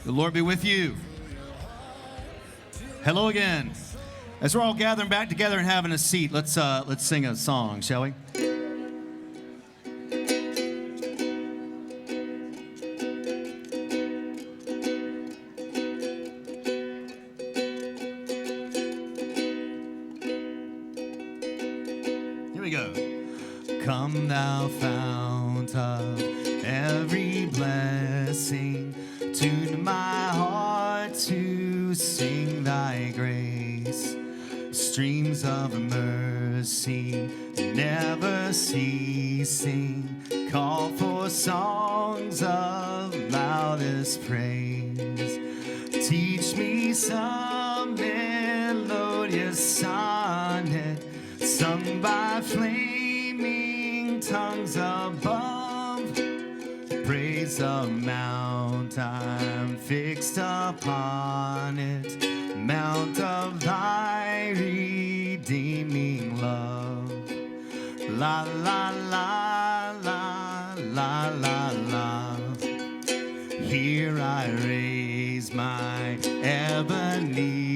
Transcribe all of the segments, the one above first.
The Lord be with you. Hello again. As we're all gathering back together and having a seat, let's sing a song, shall we? Here we go. Come thou fount of every blessing, tune my heart to sing thy grace. Streams of mercy never ceasing, call for songs of loudest praise. Teach me some melodious sonnet sung by flaming tongues above. Praise the mount I'm fixed upon it, mount of thy redeeming love. La la la la la la la. Here I raise my Ebenezer,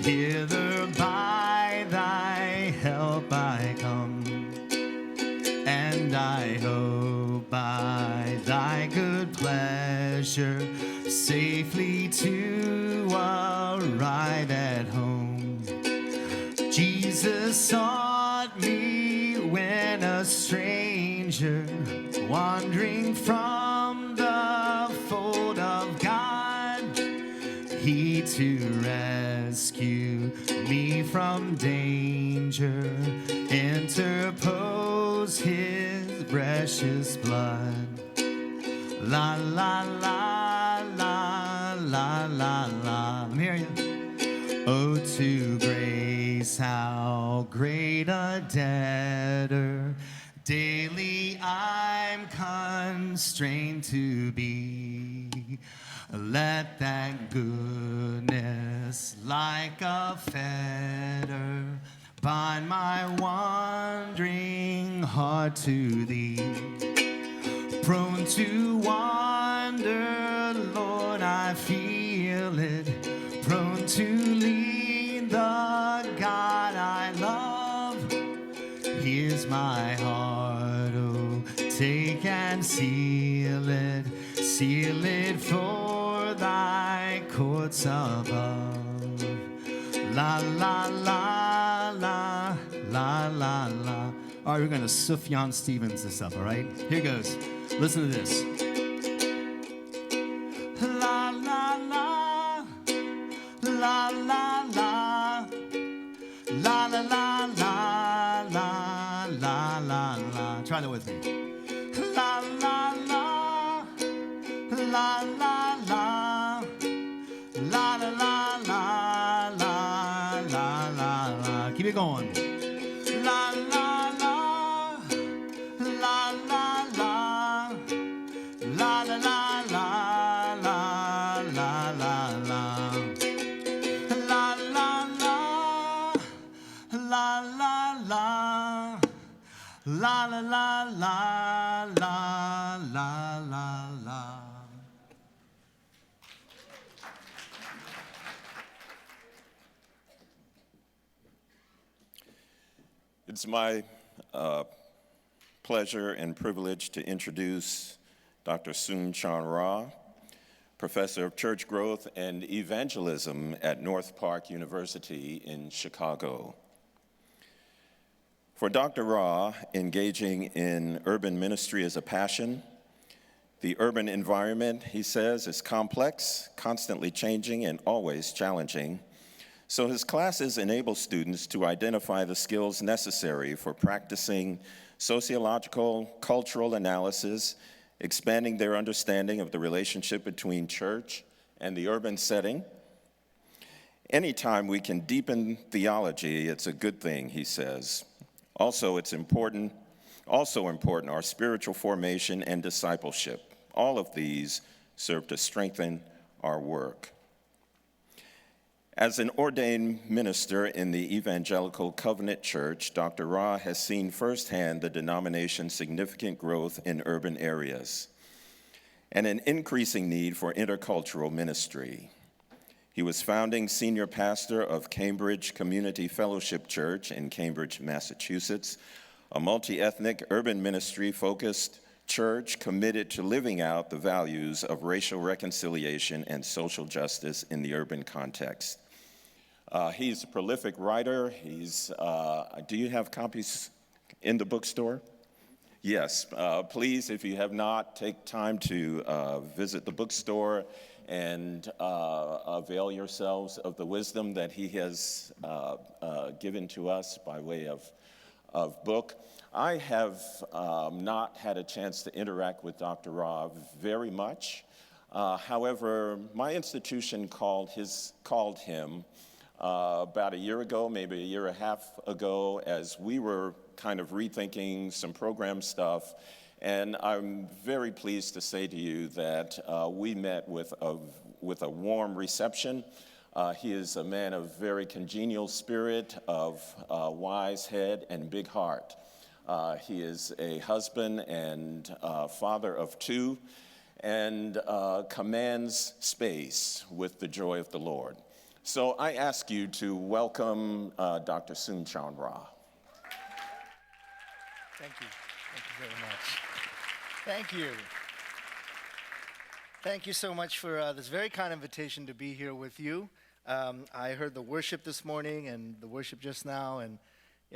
hither by thy help I come, and I hope by thy good pleasure safely to arrive at home. Jesus sought me when a stranger, wandering from the fold of God, he to rescue me from danger interposed his precious blood. La la la la la la la. Let me hear you. Oh, to grace, how great a debtor daily I'm constrained to be. Let that goodness like a fetter bind my wandering heart to thee. Prone to wander, Lord, I feel it. Prone to leave the God I love. Here's my heart, oh, take and seal it for thy courts above. La la la la la la la. All right, we're going to Sufjan Stevens this up, all right? Here goes. Listen to this. La la la la la la la la la la la la la la. Try that with me. La la la la la la la la la la la la la. Keep it going. La la la la la la la la la la la la la la. La la la la la la la la la la la la la. It's my pleasure and privilege to introduce Dr. Soon Chan Ra, Professor of Church Growth and Evangelism at North Park University in Chicago. For Dr. Ra, engaging in urban ministry is a passion. The urban environment, he says, is complex, constantly changing, and always challenging. So his classes enable students to identify the skills necessary for practicing sociological, cultural analysis, expanding their understanding of the relationship between church and the urban setting. Anytime we can deepen theology, it's a good thing, he says. Also important are spiritual formation and discipleship. All of these serve to strengthen our work. As an ordained minister in the Evangelical Covenant Church, Dr. Ra has seen firsthand the denomination's significant growth in urban areas. and an increasing need for intercultural ministry. He was founding senior pastor of Cambridge Community Fellowship Church in Cambridge, Massachusetts, a multi-ethnic urban ministry-focused church committed to living out the values of racial reconciliation and social justice in the urban context. He's a prolific writer. Do you have copies in the bookstore? Yes, please, if you have not, take time to visit the bookstore and avail yourselves of the wisdom that he has given to us by way of book. I have not had a chance to interact with Dr. Ra very much. However, my institution called him about a year ago, maybe a year and a half ago, as we were kind of rethinking some program stuff. And I'm very pleased to say to you that we met with a warm reception. He is a man of very congenial spirit, of wise head and big heart. He is a husband and father of two, and commands space with the joy of the Lord. So I ask you to welcome Dr. Soon-Chan Ra. Thank you. Thank you very much. Thank you. Thank you so much for this very kind invitation to be here with you. I heard the worship this morning and the worship just now, and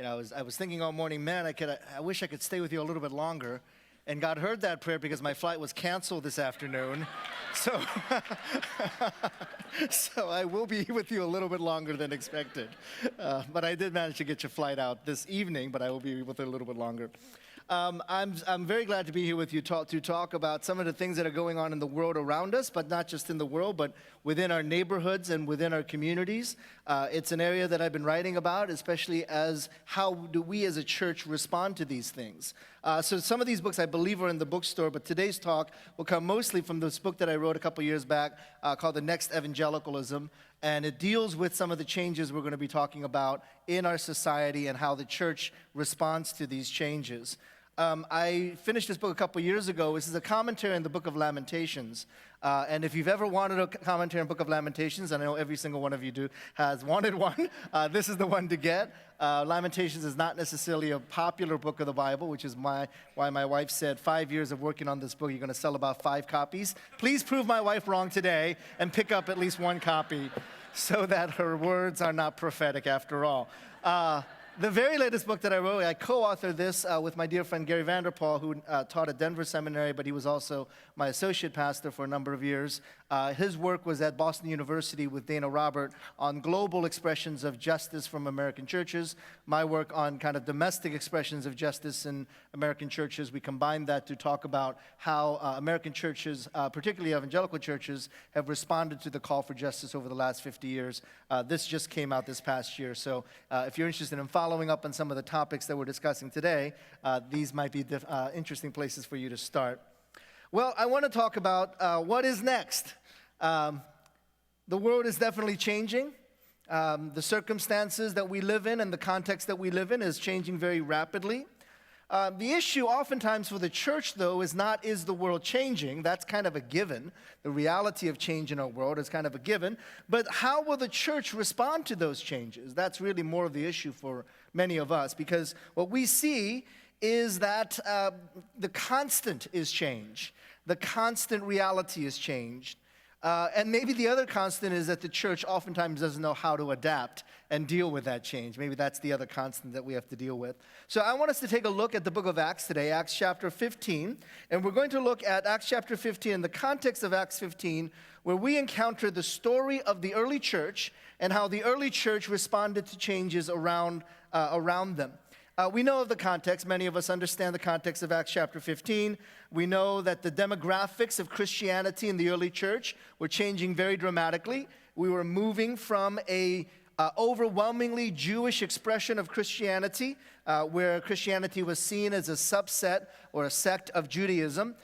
I was thinking all morning, man, I wish I could stay with you a little bit longer. And God heard that prayer because my flight was canceled this afternoon. So, so I will be with you a little bit longer than expected. But I did manage to get your flight out this evening, but I will be with you a little bit longer. I'm very glad to be here with you to talk about some of the things that are going on in the world around us, but not just in the world, but within our neighborhoods and within our communities. It's an area that I've been writing about, especially as how do we as a church respond to these things. So some of these books I believe are in the bookstore, but today's talk will come mostly from this book that I wrote a couple years back called The Next Evangelicalism. And it deals with some of the changes we're going to be talking about in our society and how the church responds to these changes. I finished this book a couple years ago. This is a commentary on the book of Lamentations. And if you've ever wanted a commentary on the book of Lamentations, and I know every single one of you has wanted one, this is the one to get. Lamentations is not necessarily a popular book of the Bible, which is why my wife said 5 years of working on this book, you're going to sell about 5 copies. Please prove my wife wrong today and pick up at least 1 copy so that her words are not prophetic after all. The very latest book that I wrote, I co-authored this with my dear friend Gary Vanderpaul, who taught at Denver Seminary, but he was also my associate pastor for a number of years. His work was at Boston University with Dana Robert on global expressions of justice from American churches. My work on kind of domestic expressions of justice in American churches. We combined that to talk about how American churches, particularly evangelical churches, have responded to the call for justice over the last 50 years. This just came out this past year. So if you're interested in following up on some of the topics that we're discussing today, these might be interesting places for you to start. Well, I want to talk about what is next. The world is definitely changing. The circumstances that we live in and the context that we live in is changing very rapidly. The issue oftentimes for the church, though, is not, is the world changing? That's kind of a given. The reality of change in our world is kind of a given. But how will the church respond to those changes? That's really more of the issue for many of us, because what we see is that the constant is change. The constant reality is changed. And maybe the other constant is that the church oftentimes doesn't know how to adapt and deal with that change. Maybe that's the other constant that we have to deal with. So I want us to take a look at the book of Acts today, Acts chapter 15. And we're going to look at Acts chapter 15 in the context of Acts 15, where we encounter the story of the early church and how the early church responded to changes around them. We know of the context. Many of us understand the context of Acts chapter 15. We know that the demographics of Christianity in the early church were changing very dramatically. We were moving from a overwhelmingly Jewish expression of Christianity, where Christianity was seen as a subset or a sect of Judaism,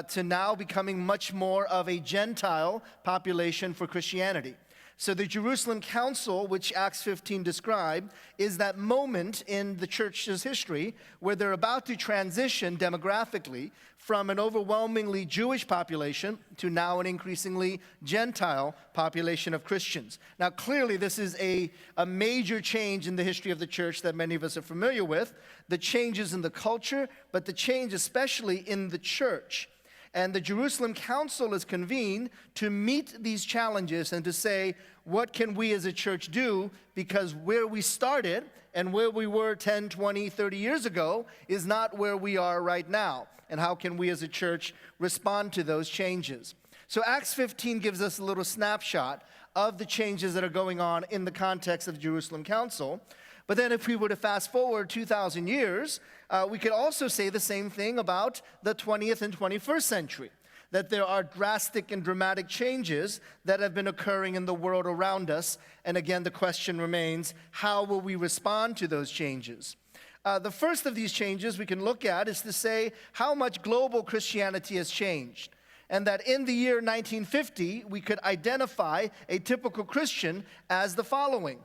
to now becoming much more of a Gentile population for Christianity. So the Jerusalem Council, which Acts 15 described, is that moment in the church's history where they're about to transition demographically from an overwhelmingly Jewish population to now an increasingly Gentile population of Christians. Now, clearly, this is a major change in the history of the church that many of us are familiar with. The changes in the culture, but the change especially in the church. And the Jerusalem Council is convened to meet these challenges and to say, what can we as a church do? Because where we started and where we were 10, 20, 30 years ago is not where we are right now. And how can we as a church respond to those changes? So Acts 15 gives us a little snapshot of the changes that are going on in the context of the Jerusalem Council. But then if we were to fast forward 2,000 years, we could also say the same thing about the 20th and 21st century, that there are drastic and dramatic changes that have been occurring in the world around us. And again, the question remains, how will we respond to those changes? The first of these changes we can look at is to say how much global Christianity has changed. And that in the year 1950, we could identify a typical Christian as the following: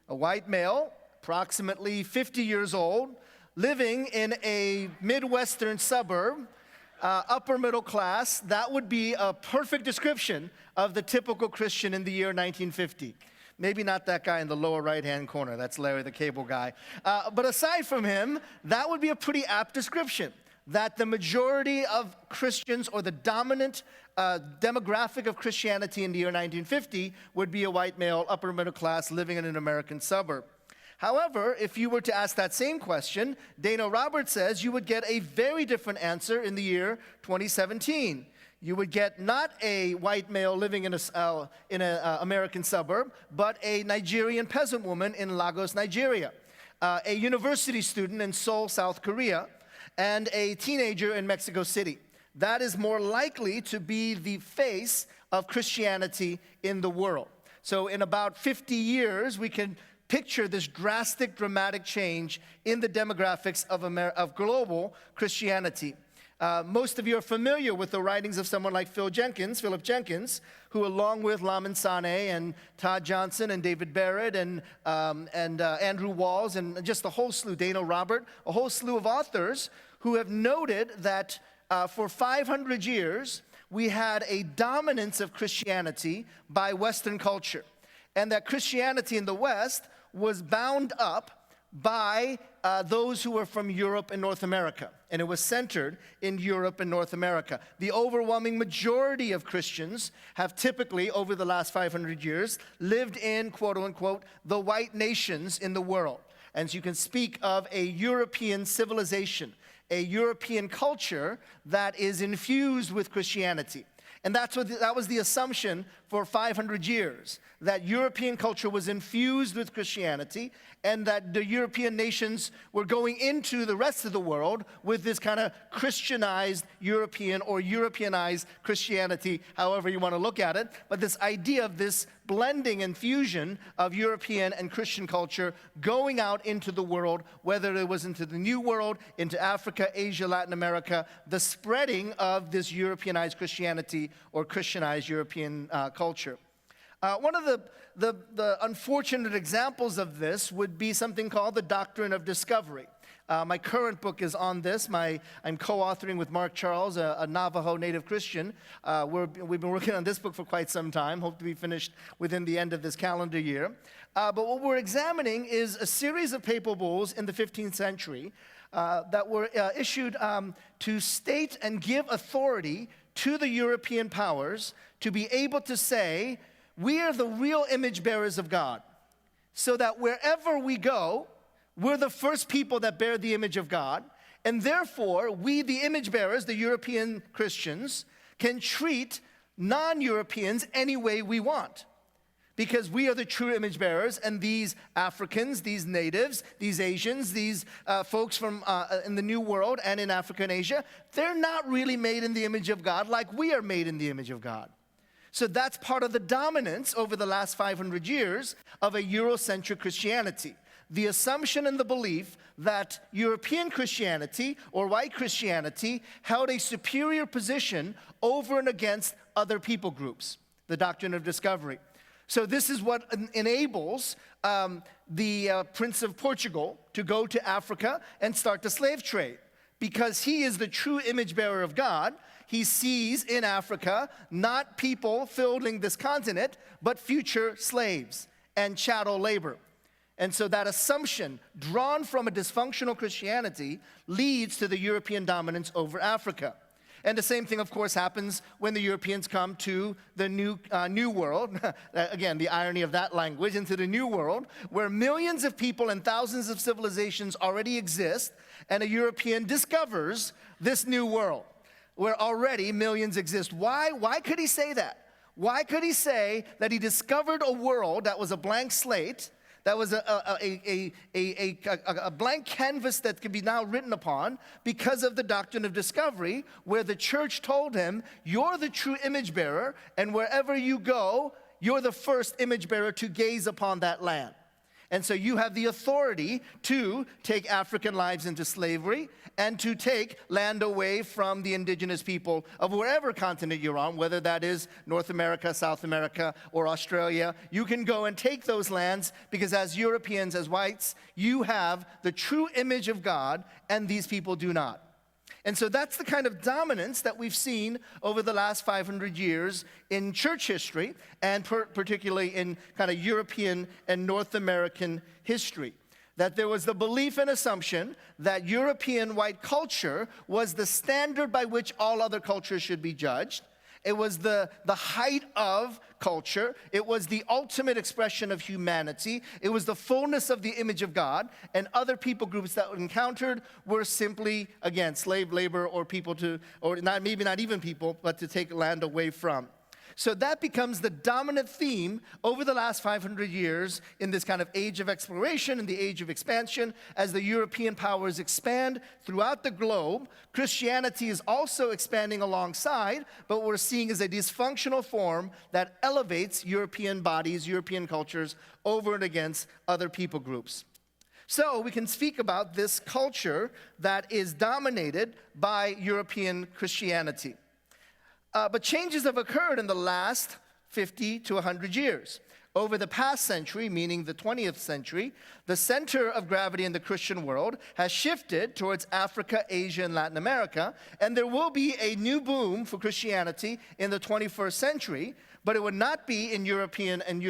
a white male, approximately 50 years old, living in a Midwestern suburb, upper middle class. That would be a perfect description of the typical Christian in the year 1950. Maybe not that guy in the lower right-hand corner. That's Larry the Cable Guy. But aside from him, that would be a pretty apt description, that the majority of Christians, or the dominant demographic of Christianity in the year 1950, would be a white male, upper middle class, living in an American suburb. However, if you were to ask that same question, Dana Roberts says you would get a very different answer in the year 2017. You would get not a white male living in an American suburb, but a Nigerian peasant woman in Lagos, Nigeria, a university student in Seoul, South Korea, and a teenager in Mexico City. That is more likely to be the face of Christianity in the world. So in about 50 years, we can picture this drastic, dramatic change in the demographics of global Christianity. Most of you are familiar with the writings of someone like Philip Jenkins, who, along with Lamin Sanneh and Todd Johnson and David Barrett and Andrew Walls and just a whole slew, Dana Robert, a whole slew of authors who have noted that for 500 years, we had a dominance of Christianity by Western culture, and that Christianity in the West was bound up by those who were from Europe and North America, and it was centered in Europe and North America. The overwhelming majority of Christians have typically, over the last 500 years, lived in, quote unquote, the white nations in the world. And so you can speak of a European civilization, a European culture that is infused with Christianity. And that was the assumption for 500 years, that European culture was infused with Christianity, and that the European nations were going into the rest of the world with this kind of Christianized European or Europeanized Christianity, however you want to look at it. But this idea of this blending and fusion of European and Christian culture going out into the world, whether it was into the New World, into Africa, Asia, Latin America, the spreading of this Europeanized Christianity or Christianized European culture. One of the unfortunate examples of this would be something called the doctrine of discovery. My current book is on this. I'm co-authoring with Mark Charles, a Navajo native Christian. We've been working on this book for quite some time, hope to be finished within the end of this calendar year. But what we're examining is a series of papal bulls in the 15th century that were issued to state and give authority to the European powers to be able to say, we are the real image bearers of God, so that wherever we go, we're the first people that bear the image of God, and therefore, we, the image bearers, the European Christians, can treat non-Europeans any way we want, because we are the true image bearers, and these Africans, these natives, these Asians, these folks from in the New World and in Africa and Asia, they're not really made in the image of God like we are made in the image of God. So that's part of the dominance over the last 500 years of a Eurocentric Christianity. The assumption and the belief that European Christianity or white Christianity held a superior position over and against other people groups, the doctrine of discovery. So this is what enables the Prince of Portugal to go to Africa and start the slave trade. Because he is the true image bearer of God, he sees in Africa not people filling this continent, but future slaves and chattel labor. And so that assumption, drawn from a dysfunctional Christianity, leads to the European dominance over Africa. And the same thing, of course, happens when the Europeans come to the New World. Again, the irony of that language, into the New World, where millions of people and thousands of civilizations already exist, and a European discovers this new world, where already millions exist. Why could he say that? Why could he say that he discovered a world that was a blank slate, that was a blank canvas that could be now written upon because of the doctrine of discovery, where the church told him, you're the true image bearer, and wherever you go, you're the first image bearer to gaze upon that land. And so you have the authority to take African lives into slavery and to take land away from the indigenous people of wherever continent you're on, whether that is North America, South America, or Australia. You can go and take those lands because as Europeans, as whites, you have the true image of God, and these people do not. And so that's the kind of dominance that we've seen over the last 500 years in church history, and particularly in kind of European and North American history. That there was the belief and assumption that European white culture was the standard by which all other cultures should be judged. It was the height of culture. It was the ultimate expression of humanity. It was the fullness of the image of God. And other people groups that were encountered were simply, again, slave labor or people to, or not, maybe not even people, but to take land away from. So that becomes the dominant theme over the last 500 years in this kind of age of exploration and the age of expansion. As the European powers expand throughout the globe, Christianity is also expanding alongside, but what we're seeing is a dysfunctional form that elevates European bodies, European cultures over and against other people groups. So we can speak about this culture that is dominated by European Christianity. But changes have occurred in the last 50 to 100 years. Over the past century, meaning the 20th century, the center of gravity in the Christian world has shifted towards Africa, Asia, and Latin America, and there will be a new boom for Christianity in the 21st century, but it would not be in European and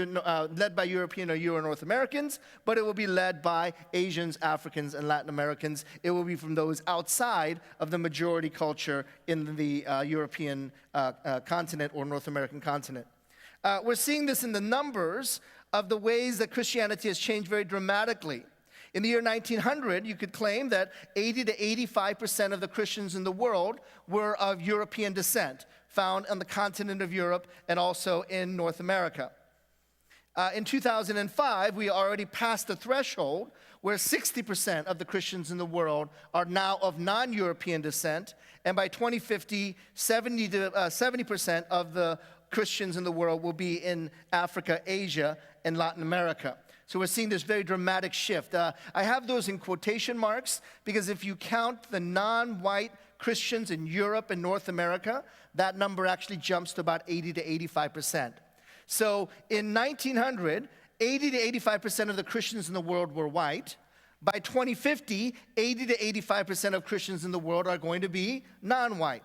led by European or Euro-North Americans, but it will be led by Asians, Africans, and Latin Americans. It will be from those outside of the majority culture in the European continent or North American continent. We're seeing this in the numbers of the ways that Christianity has changed very dramatically. In the year 1900, you could claim that 80 to 85% of the Christians in the world were of European descent, found on the continent of Europe and also in North America. In 2005, we already passed the threshold where 60% of the Christians in the world are now of non-European descent, and by 2050, 70% of the Christians in the world will be in Africa, Asia, and Latin America. So we're seeing this very dramatic shift. I have those in quotation marks because if you count the non-white Christians in Europe and North America, that number actually jumps to about 80 to 85%. So in 1900, 80 to 85% of the Christians in the world were white. By 2050, 80 to 85% of Christians in the world are going to be non-white.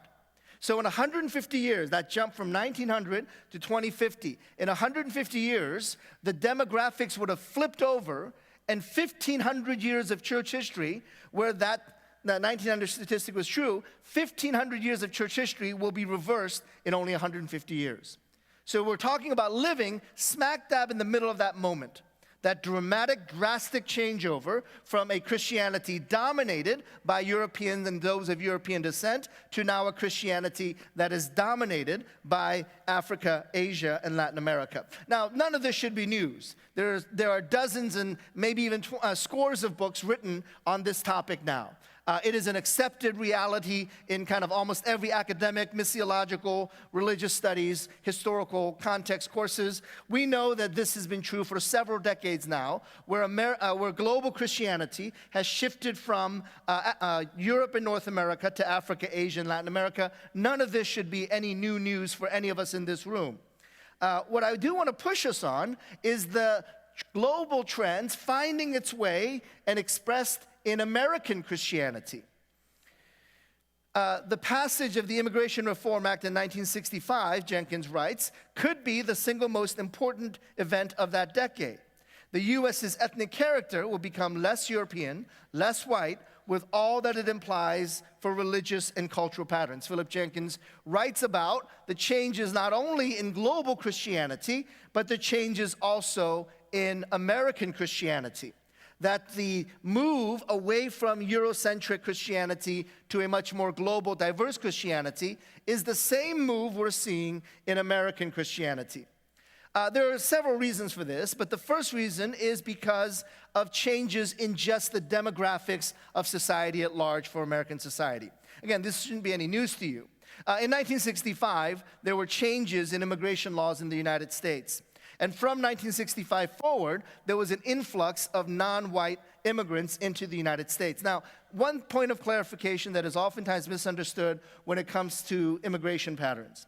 So in 150 years, that jump from 1900 to 2050, in 150 years, the demographics would have flipped over, and 1,500 years of church history, where that 1900 statistic was true, 1,500 years of church history will be reversed in only 150 years. So we're talking about living smack dab in the middle of that moment. That dramatic, drastic changeover from a Christianity dominated by Europeans and those of European descent to now a Christianity that is dominated by Africa, Asia, and Latin America. Now, none of this should be news. There are dozens and maybe even scores of books written on this topic now. It is an accepted reality in kind of almost every academic, missiological, religious studies, historical context courses. We know that this has been true for several decades now, where global Christianity has shifted from Europe and North America to Africa, Asia, and Latin America. None of this should be any new news for any of us in this room. What I do want to push us on is the global trends finding its way and expressed in American Christianity. The passage of the Immigration Reform Act in 1965, Jenkins writes, could be the single most important event of that decade. The U.S.'s ethnic character will become less European, less white, with all that it implies for religious and cultural patterns. Philip Jenkins writes about the changes not only in global Christianity, but the changes also in American Christianity. That the move away from Eurocentric Christianity to a much more global, diverse Christianity is the same move we're seeing in American Christianity. There are several reasons for this, but the first reason is because of changes in just the demographics of society at large for American society. Again, this shouldn't be any news to you. In 1965, there were changes in immigration laws in the United States. And from 1965 forward, there was an influx of non-white immigrants into the United States. Now, one point of clarification that is oftentimes misunderstood when it comes to immigration patterns.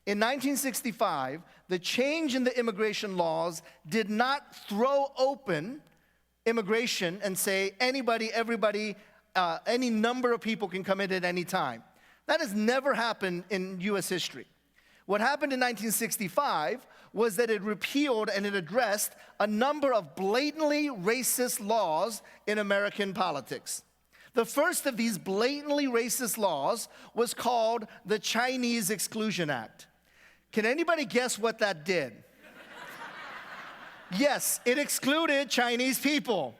In 1965, the change in the immigration laws did not throw open immigration and say anybody, everybody, any number of people can come in at any time. That has never happened in U.S. history. What happened in 1965 was that it repealed and it addressed a number of blatantly racist laws in American politics. The first of these blatantly racist laws was called the Chinese Exclusion Act. Can anybody guess what that did? Yes, it excluded Chinese people.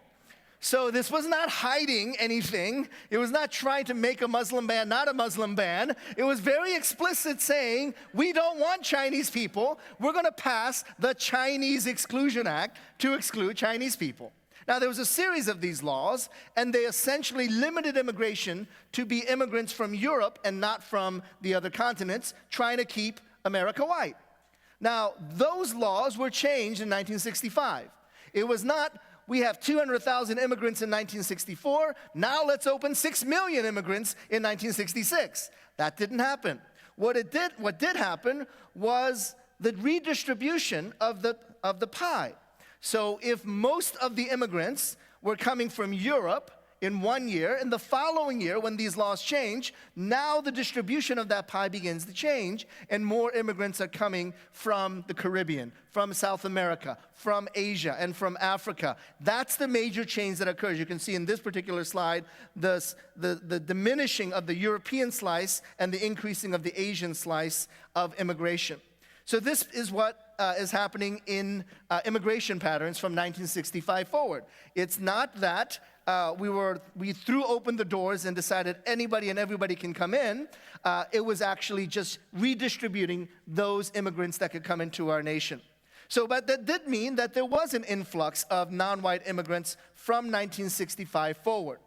So this was not hiding anything. It was not trying to make a Muslim ban not a Muslim ban. It was very explicit saying, we don't want Chinese people. We're going to pass the Chinese Exclusion Act to exclude Chinese people. Now, there was a series of these laws, and they essentially limited immigration to be immigrants from Europe and not from the other continents, trying to keep America white. Now, those laws were changed in 1965. It was not, we have 200,000 immigrants in 1964, now let's open 6 million immigrants in 1966. That didn't happen. What did happen was the redistribution of the pie. So if most of the immigrants were coming from Europe in one year, in the following year when these laws change, now the distribution of that pie begins to change, and more immigrants are coming from the Caribbean, from South America, from Asia, and from Africa. That's the major change that occurs. You can see in this particular slide the diminishing of the European slice and the increasing of the Asian slice of immigration. So this is what is happening in immigration patterns from 1965 forward. It's not that we threw open the doors and decided anybody and everybody can come in. It was actually just redistributing those immigrants that could come into our nation. So, but that did mean that there was an influx of non-white immigrants from 1965 forward.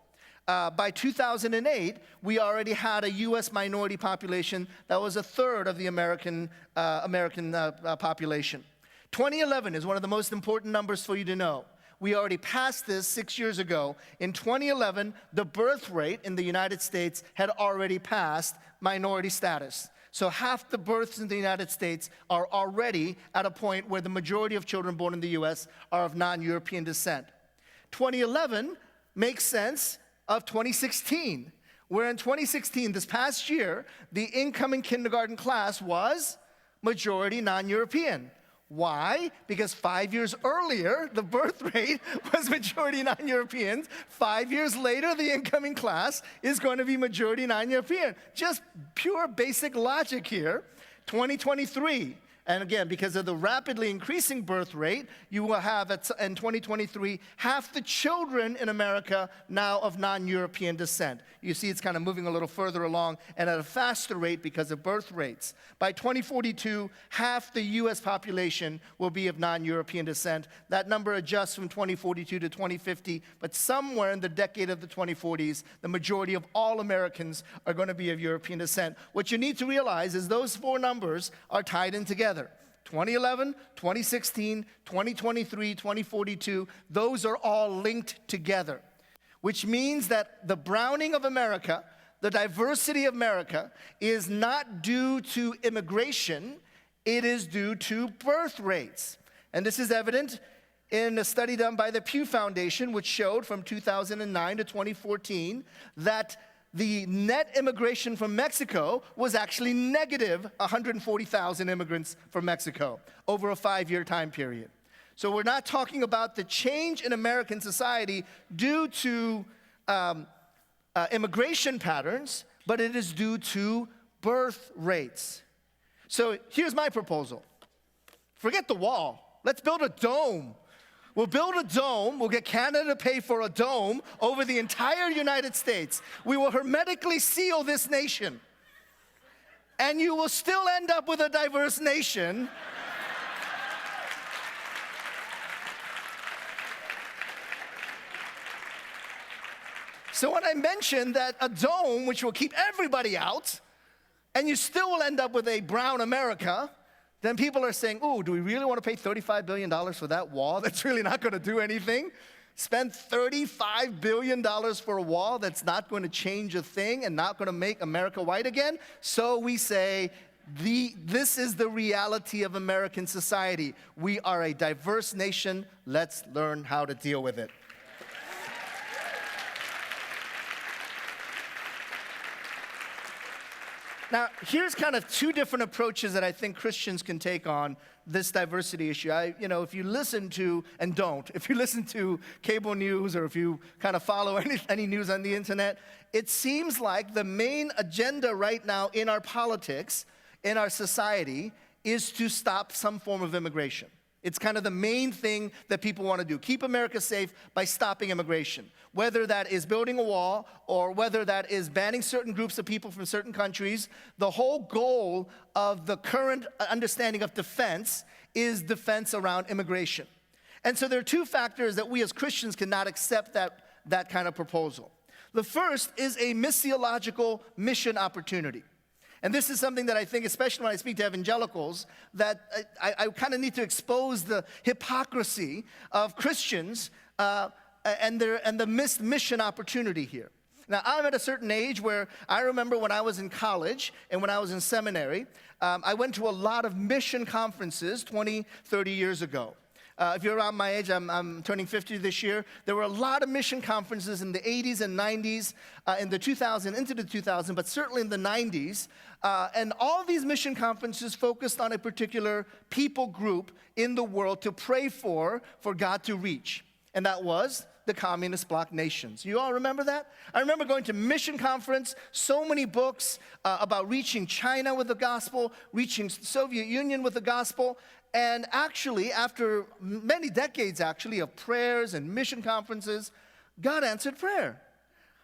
By 2008, we already had a U.S. minority population that was a third of the American population. 2011 is one of the most important numbers for you to know. We already passed this 6 years ago. In 2011, the birth rate in the United States had already passed minority status. So half the births in the United States are already at a point where the majority of children born in the U.S. are of non-European descent. 2011 makes sense of 2016, where in 2016, this past year, the incoming kindergarten class was majority non-European. Why? Because 5 years earlier, the birth rate was majority non-Europeans. 5 years later, the incoming class is going to be majority non-European. Just pure basic logic here. 2023. And again, because of the rapidly increasing birth rate, you will have in 2023 half the children in America now of non-European descent. You see it's kind of moving a little further along and at a faster rate because of birth rates. By 2042, half the U.S. population will be of non-European descent. That number adjusts from 2042 to 2050, but somewhere in the decade of the 2040s, the majority of all Americans are going to be of European descent. What you need to realize is those four numbers are tied in together. 2011, 2016, 2023, 2042, those are all linked together, which means that the browning of America, the diversity of America, is not due to immigration. It is due to birth rates. And this is evident in a study done by the Pew Foundation, which showed from 2009 to 2014 that the net immigration from Mexico was actually negative 140,000 immigrants from Mexico over a 5-year time period. So we're not talking about the change in American society due to immigration patterns, but it is due to birth rates. So here's my proposal. Forget the wall. Let's build a dome. We'll build a dome. We'll get Canada to pay for a dome over the entire United States. We will hermetically seal this nation. And you will still end up with a diverse nation. So when I mentioned that a dome, which will keep everybody out, and you still will end up with a brown America, then people are saying, ooh, do we really want to pay $35 billion for that wall? That's really not going to do anything. Spend $35 billion for a wall that's not going to change a thing and not going to make America white again? So we say, this is the reality of American society. We are a diverse nation. Let's learn how to deal with it. Now, here's kind of two different approaches that I think Christians can take on this diversity issue. If you listen to, and don't, if you listen to cable news or if you kind of follow any news on the internet, it seems like the main agenda right now in our politics, in our society, is to stop some form of immigration. It's kind of the main thing that people want to do. Keep America safe by stopping immigration. Whether that is building a wall or whether that is banning certain groups of people from certain countries, the whole goal of the current understanding of defense is defense around immigration. And so there are two factors that we as Christians cannot accept that kind of proposal. The first is a missiological mission opportunity. And this is something that I think, especially when I speak to evangelicals, that I kind of need to expose the hypocrisy of Christians and the missed mission opportunity here. Now, I'm at a certain age where I remember when I was in college and when I was in seminary, I went to a lot of mission conferences 20, 30 years ago. If you're around my age, I'm turning 50 this year. There were a lot of mission conferences in the 80s and 90s, in the 2000s, into the 2000s, but certainly in the 90s. And all these mission conferences focused on a particular people group in the world to pray for God to reach. And that was the communist bloc nations. You all remember that? I remember going to mission conference, so many books about reaching China with the gospel, reaching the Soviet Union with the gospel. And actually, after many decades, actually, of prayers and mission conferences, God answered prayer.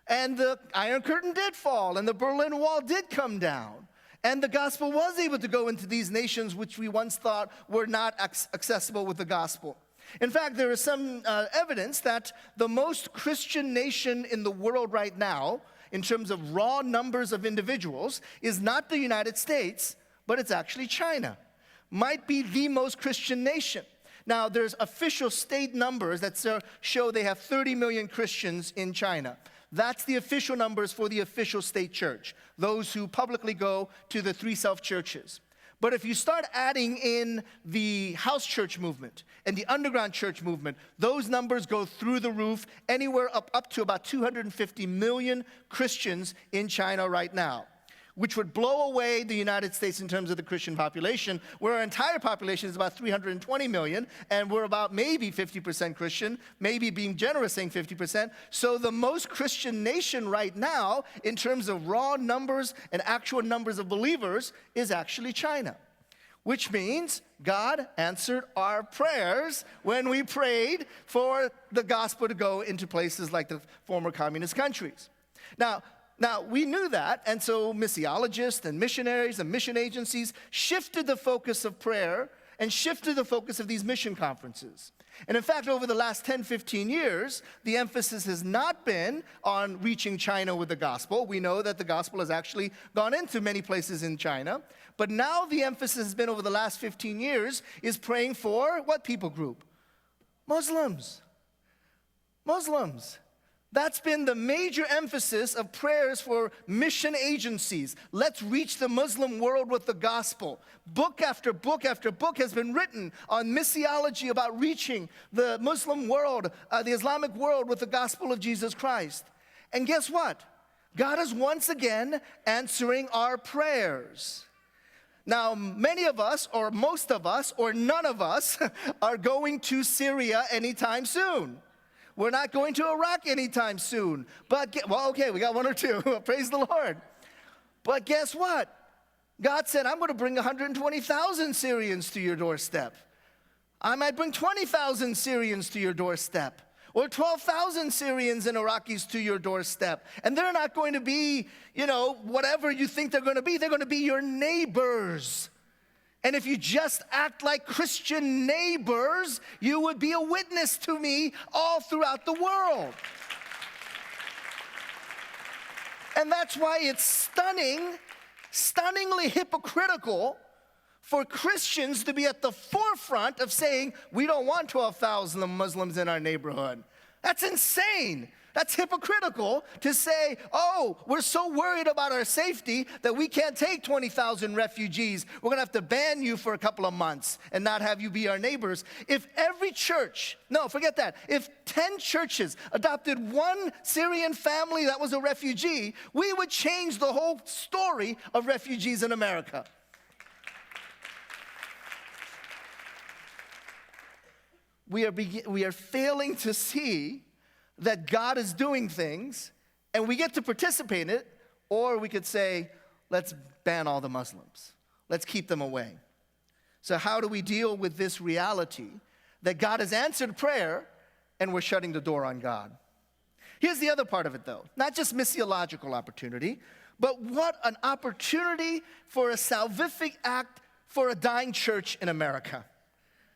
And the Iron Curtain did fall, and the Berlin Wall did come down. And the gospel was able to go into these nations which we once thought were not accessible with the gospel. In fact, there is some evidence that the most Christian nation in the world right now, in terms of raw numbers of individuals, is not the United States, but it's actually China. Might be the most Christian nation. Now, there's official state numbers that show they have 30 million Christians in China. That's the official numbers for the official state church, those who publicly go to the 3 self-churches. But if you start adding in the house church movement and the underground church movement, those numbers go through the roof, anywhere up to about 250 million Christians in China right now, which would blow away the United States in terms of the Christian population, where our entire population is about 320 million, and we're about maybe 50% Christian, maybe being generous saying 50%. So the most Christian nation right now, in terms of raw numbers and actual numbers of believers, is actually China. Which means God answered our prayers when we prayed for the gospel to go into places like the former communist countries. Now, we knew that, and so missiologists and missionaries and mission agencies shifted the focus of prayer and shifted the focus of these mission conferences. And in fact, over the last 10, 15 years, the emphasis has not been on reaching China with the gospel. We know that the gospel has actually gone into many places in China. But now the emphasis has been over the last 15 years is praying for what people group? Muslims. That's been the major emphasis of prayers for mission agencies. Let's reach the Muslim world with the gospel. Book after book after book has been written on missiology about reaching the Muslim world, the Islamic world with the gospel of Jesus Christ. And guess what? God is once again answering our prayers. Now, many of us, or most of us, or none of us, are going to Syria anytime soon. We're not going to Iraq anytime soon. But, we got one or two. Praise the Lord. But guess what? God said, I'm going to bring 120,000 Syrians to your doorstep. I might bring 20,000 Syrians to your doorstep. Or 12,000 Syrians and Iraqis to your doorstep. And they're not going to be, whatever you think they're going to be. They're going to be your neighbors. And if you just act like Christian neighbors, you would be a witness to me all throughout the world. And that's why it's stunningly hypocritical for Christians to be at the forefront of saying, we don't want 12,000 Muslims in our neighborhood. That's insane. That's hypocritical to say, oh, we're so worried about our safety that we can't take 20,000 refugees. We're going to have to ban you for a couple of months and not have you be our neighbors. If every church, no, forget that. If 10 churches adopted one Syrian family that was a refugee, we would change the whole story of refugees in America. We are failing to see that God is doing things, and we get to participate in it, or we could say, let's ban all the Muslims. Let's keep them away. So how do we deal with this reality that God has answered prayer, and we're shutting the door on God? Here's the other part of it, though. Not just missiological opportunity, but what an opportunity for a salvific act for a dying church in America.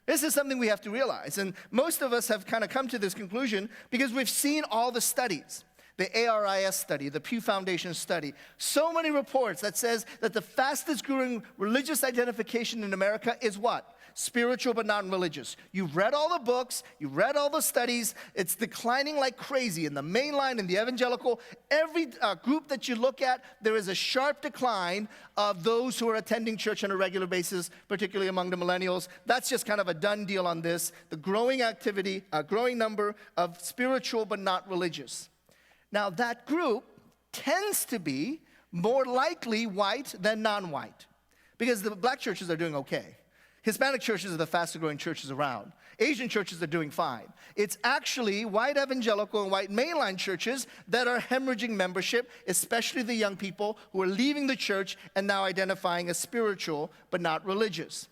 This is something we have to realize, and most of us have kind of come to this conclusion because we've seen all the studies, the ARIS study, the Pew Foundation study, so many reports that says that the fastest growing religious identification in America is what? Spiritual but not religious. You've read all the books, you've read all the studies, it's declining like crazy in the mainline, in the evangelical. Every group that you look at, there is a sharp decline of those who are attending church on a regular basis, particularly among the millennials. That's just kind of a done deal on this. The growing activity, a growing number of spiritual but not religious. Now that group tends to be more likely white than non-white because the black churches are doing okay. Hispanic churches are the fastest growing churches around. Asian churches are doing fine. It's actually white evangelical and white mainline churches that are hemorrhaging membership, especially the young people who are leaving the church and now identifying as spiritual but not religious.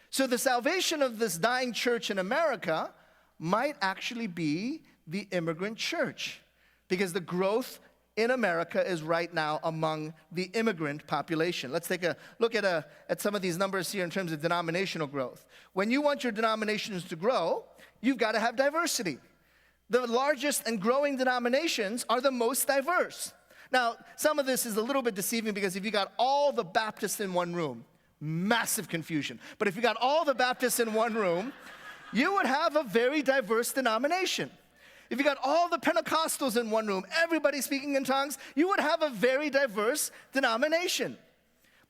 So the salvation of this dying church in America might actually be the immigrant church, because the growth in America is right now among the immigrant population. Let's take a look at some of these numbers here in terms of denominational growth. When you want your denominations to grow, you've got to have diversity. The largest and growing denominations are the most diverse. Now, some of this is a little bit deceiving because if you got all the Baptists in one room, massive confusion. But if you got all the Baptists in one room, you would have a very diverse denomination. If you got all the Pentecostals in one room, everybody speaking in tongues, you would have a very diverse denomination.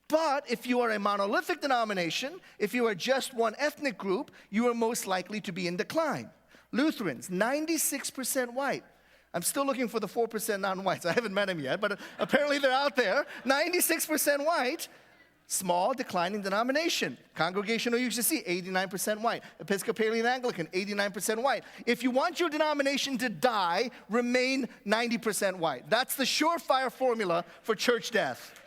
But if you are a monolithic denomination, if you are just one ethnic group, you are most likely to be in decline. Lutherans, 96% white. I'm still looking for the 4% non-whites. I haven't met them yet, but apparently they're out there. 96% white. Small, declining denomination. Congregational UCC, 89% white. Episcopalian Anglican, 89% white. If you want your denomination to die, remain 90% white. That's the surefire formula for church death.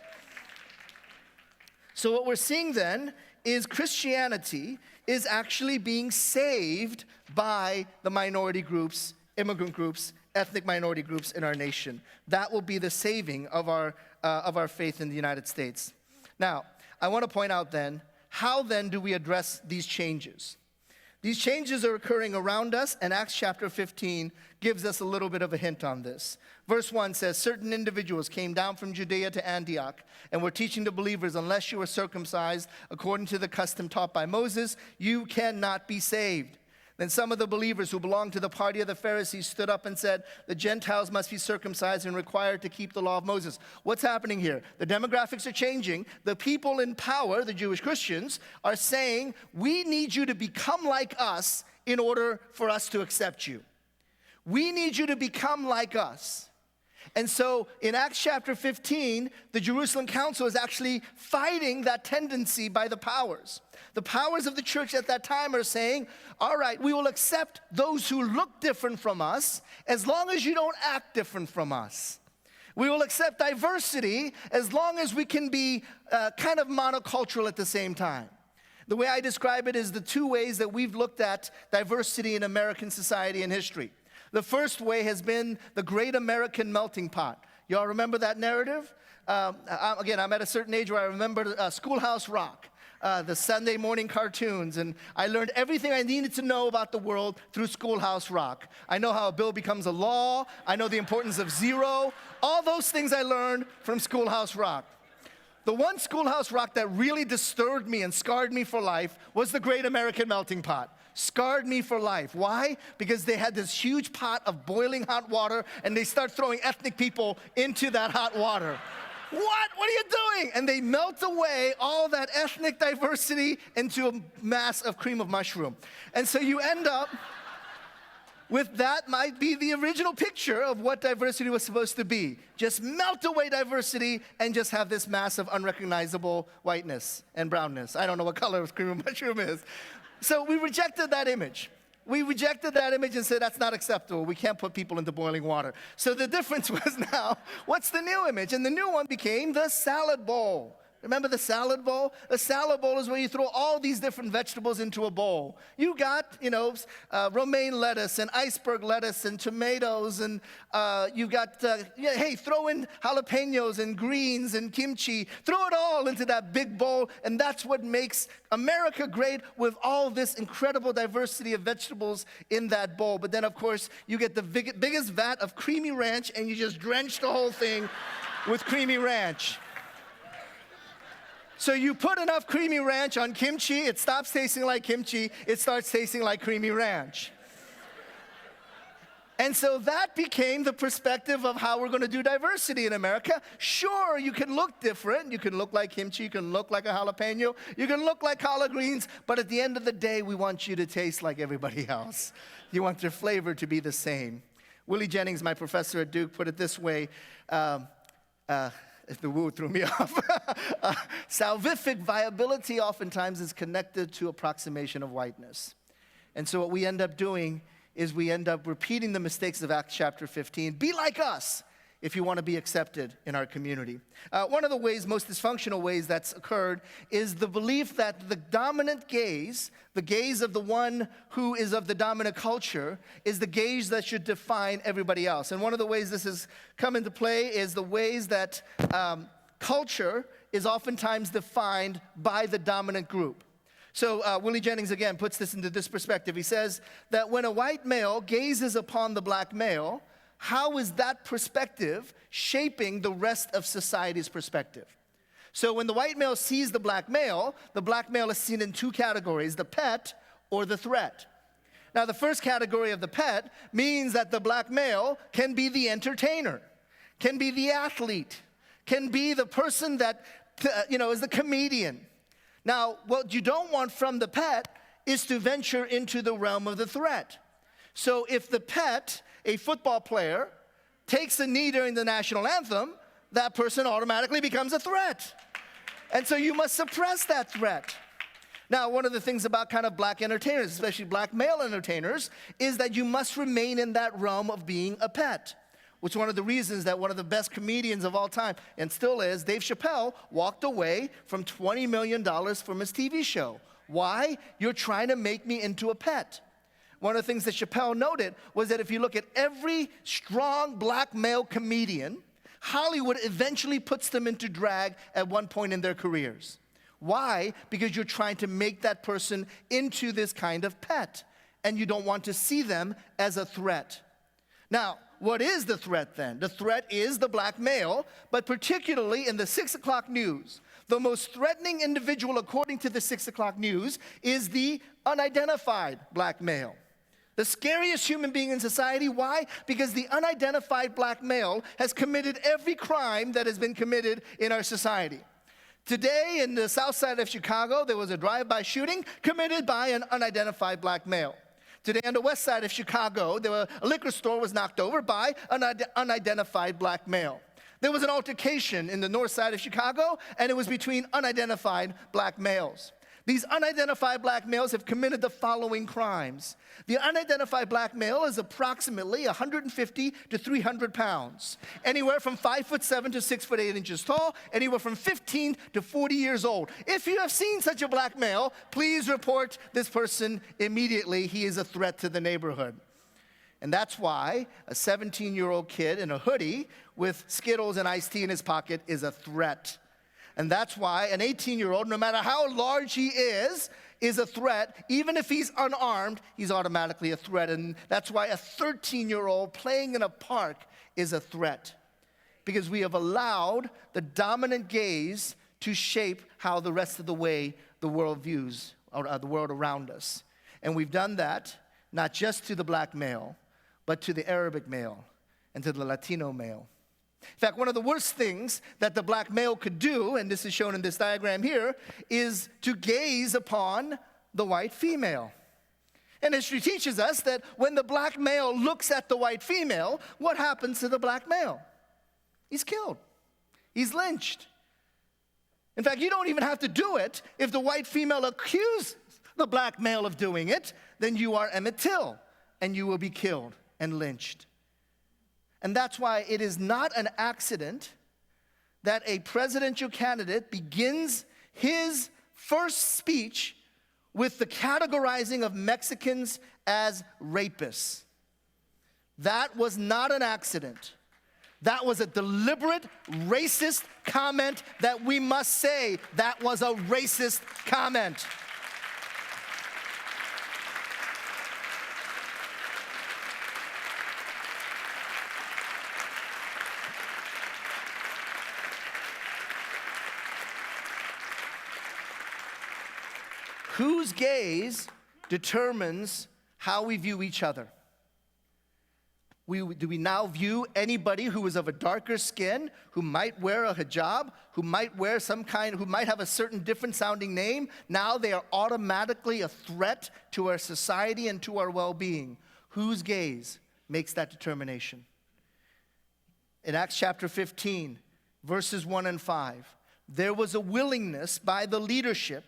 So what we're seeing then is Christianity is actually being saved by the minority groups, immigrant groups, ethnic minority groups in our nation. That will be the saving of our faith in the United States. Now, I want to point out then, how then do we address these changes? These changes are occurring around us, and Acts chapter 15 gives us a little bit of a hint on this. Verse 1 says, certain individuals came down from Judea to Antioch and were teaching the believers, unless you are circumcised according to the custom taught by Moses, you cannot be saved. Then some of the believers who belonged to the party of the Pharisees stood up and said, the Gentiles must be circumcised and required to keep the law of Moses. What's happening here? The demographics are changing. The people in power, the Jewish Christians, are saying, we need you to become like us in order for us to accept you. We need you to become like us. And so in Acts chapter 15, the Jerusalem Council is actually fighting that tendency by the powers. The powers of the church at that time are saying, all right, we will accept those who look different from us as long as you don't act different from us. We will accept diversity as long as we can be kind of monocultural at the same time. The way I describe it is the two ways that we've looked at diversity in American society and history. The first way has been the great American melting pot. Y'all remember that narrative? Again, I'm at a certain age where I remember Schoolhouse Rock, the Sunday morning cartoons, and I learned everything I needed to know about the world through Schoolhouse Rock. I know how a bill becomes a law. I know the importance of zero. All those things I learned from Schoolhouse Rock. The one Schoolhouse Rock that really disturbed me and scarred me for life was the great American melting pot. Scarred me for life. Why? Because they had this huge pot of boiling hot water and they start throwing ethnic people into that hot water. What? What are you doing? And they melt away all that ethnic diversity into a mass of cream of mushroom. And so you end up with that might be the original picture of what diversity was supposed to be. Just melt away diversity and just have this mass of unrecognizable whiteness and brownness. I don't know what color cream of mushroom is. So we rejected that image. We rejected that image and said, that's not acceptable. We can't put people into boiling water. So the difference was now, what's the new image? And the new one became the salad bowl. Remember the salad bowl? A salad bowl is where you throw all these different vegetables into a bowl. You got, romaine lettuce and iceberg lettuce and tomatoes, and you got, hey, throw in jalapenos and greens and kimchi. Throw it all into that big bowl, and that's what makes America great, with all this incredible diversity of vegetables in that bowl. But then, of course, you get the biggest vat of creamy ranch, and you just drench the whole thing with creamy ranch. So you put enough creamy ranch on kimchi, it stops tasting like kimchi, it starts tasting like creamy ranch. And so that became the perspective of how we're going to do diversity in America. Sure, you can look different. You can look like kimchi, you can look like a jalapeno, you can look like collard greens, but at the end of the day, we want you to taste like everybody else. You want your flavor to be the same. Willie Jennings, my professor at Duke, put it this way. If the woo threw me off. Salvific viability oftentimes is connected to approximation of whiteness. And so what we end up doing is we end up repeating the mistakes of Acts chapter 15. Be like us if you want to be accepted in our community. One of the ways, most dysfunctional ways that's occurred, is the belief that the dominant gaze, the gaze of the one who is of the dominant culture, is the gaze that should define everybody else. And one of the ways this has come into play is the ways that culture is oftentimes defined by the dominant group. So Willie Jennings, again, puts this into this perspective. He says that when a white male gazes upon the black male, how is that perspective shaping the rest of society's perspective? So when the white male sees the black male is seen in two categories, the pet or the threat. Now, the first category of the pet means that the black male can be the entertainer, can be the athlete, can be the person that, is the comedian. Now, what you don't want from the pet is to venture into the realm of the threat. So if the pet, a football player, takes a knee during the national anthem, that person automatically becomes a threat. And so you must suppress that threat. Now, one of the things about kind of black entertainers, especially black male entertainers, is that you must remain in that realm of being a pet. Which is one of the reasons that one of the best comedians of all time, and still is, Dave Chappelle, walked away from $20 million from his TV show. Why? You're trying to make me into a pet. One of the things that Chappelle noted was that if you look at every strong black male comedian, Hollywood eventually puts them into drag at one point in their careers. Why? Because you're trying to make that person into this kind of pet, and you don't want to see them as a threat. Now, what is the threat then? The threat is the black male, but particularly in the 6 o'clock news. The most threatening individual, according to the 6 o'clock news, is the unidentified black male. The scariest human being in society. Why? Because the unidentified black male has committed every crime that has been committed in our society. Today, in the south side of Chicago, there was a drive-by shooting committed by an unidentified black male. Today, on the west side of Chicago, a liquor store was knocked over by an unidentified black male. There was an altercation in the north side of Chicago, and it was between unidentified black males. These unidentified black males have committed the following crimes. The unidentified black male is approximately 150 to 300 pounds, anywhere from 5'7" to 6'8" inches tall, anywhere from 15 to 40 years old. If you have seen such a black male, please report this person immediately. He is a threat to the neighborhood. And that's why a 17-year-old kid in a hoodie with Skittles and iced tea in his pocket is a threat. And that's why an 18-year-old, no matter how large he is a threat. Even if he's unarmed, he's automatically a threat. And that's why a 13-year-old playing in a park is a threat. Because we have allowed the dominant gaze to shape how the rest of the way the world views the world around us. And we've done that not just to the black male, but to the Arabic male and to the Latino male. In fact, one of the worst things that the black male could do, and this is shown in this diagram here, is to gaze upon the white female. And history teaches us that when the black male looks at the white female, what happens to the black male? He's killed. He's lynched. In fact, you don't even have to do it. If the white female accuses the black male of doing it, then you are Emmett Till, and you will be killed and lynched. And that's why it is not an accident that a presidential candidate begins his first speech with the categorizing of Mexicans as rapists. That was not an accident. That was a deliberate racist comment that we must say that was a racist comment. Whose gaze determines how we view each other? Do we now view anybody who is of a darker skin, who might wear a hijab, who might have a certain different sounding name? Now they are automatically a threat to our society and to our well-being. Whose gaze makes that determination? In Acts chapter 15, verses 1 and 5, there was a willingness by the leadership,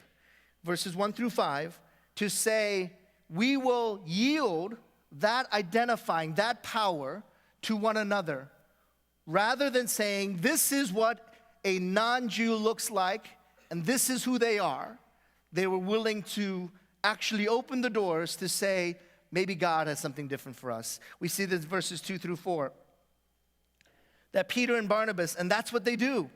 verses 1 through 5, to say, we will yield that identifying, that power to one another, rather than saying, this is what a non-Jew looks like, and this is who they are. They were willing to actually open the doors to say, maybe God has something different for us. We see this verses 2 through 4, that Peter and Barnabas, and that's what they do.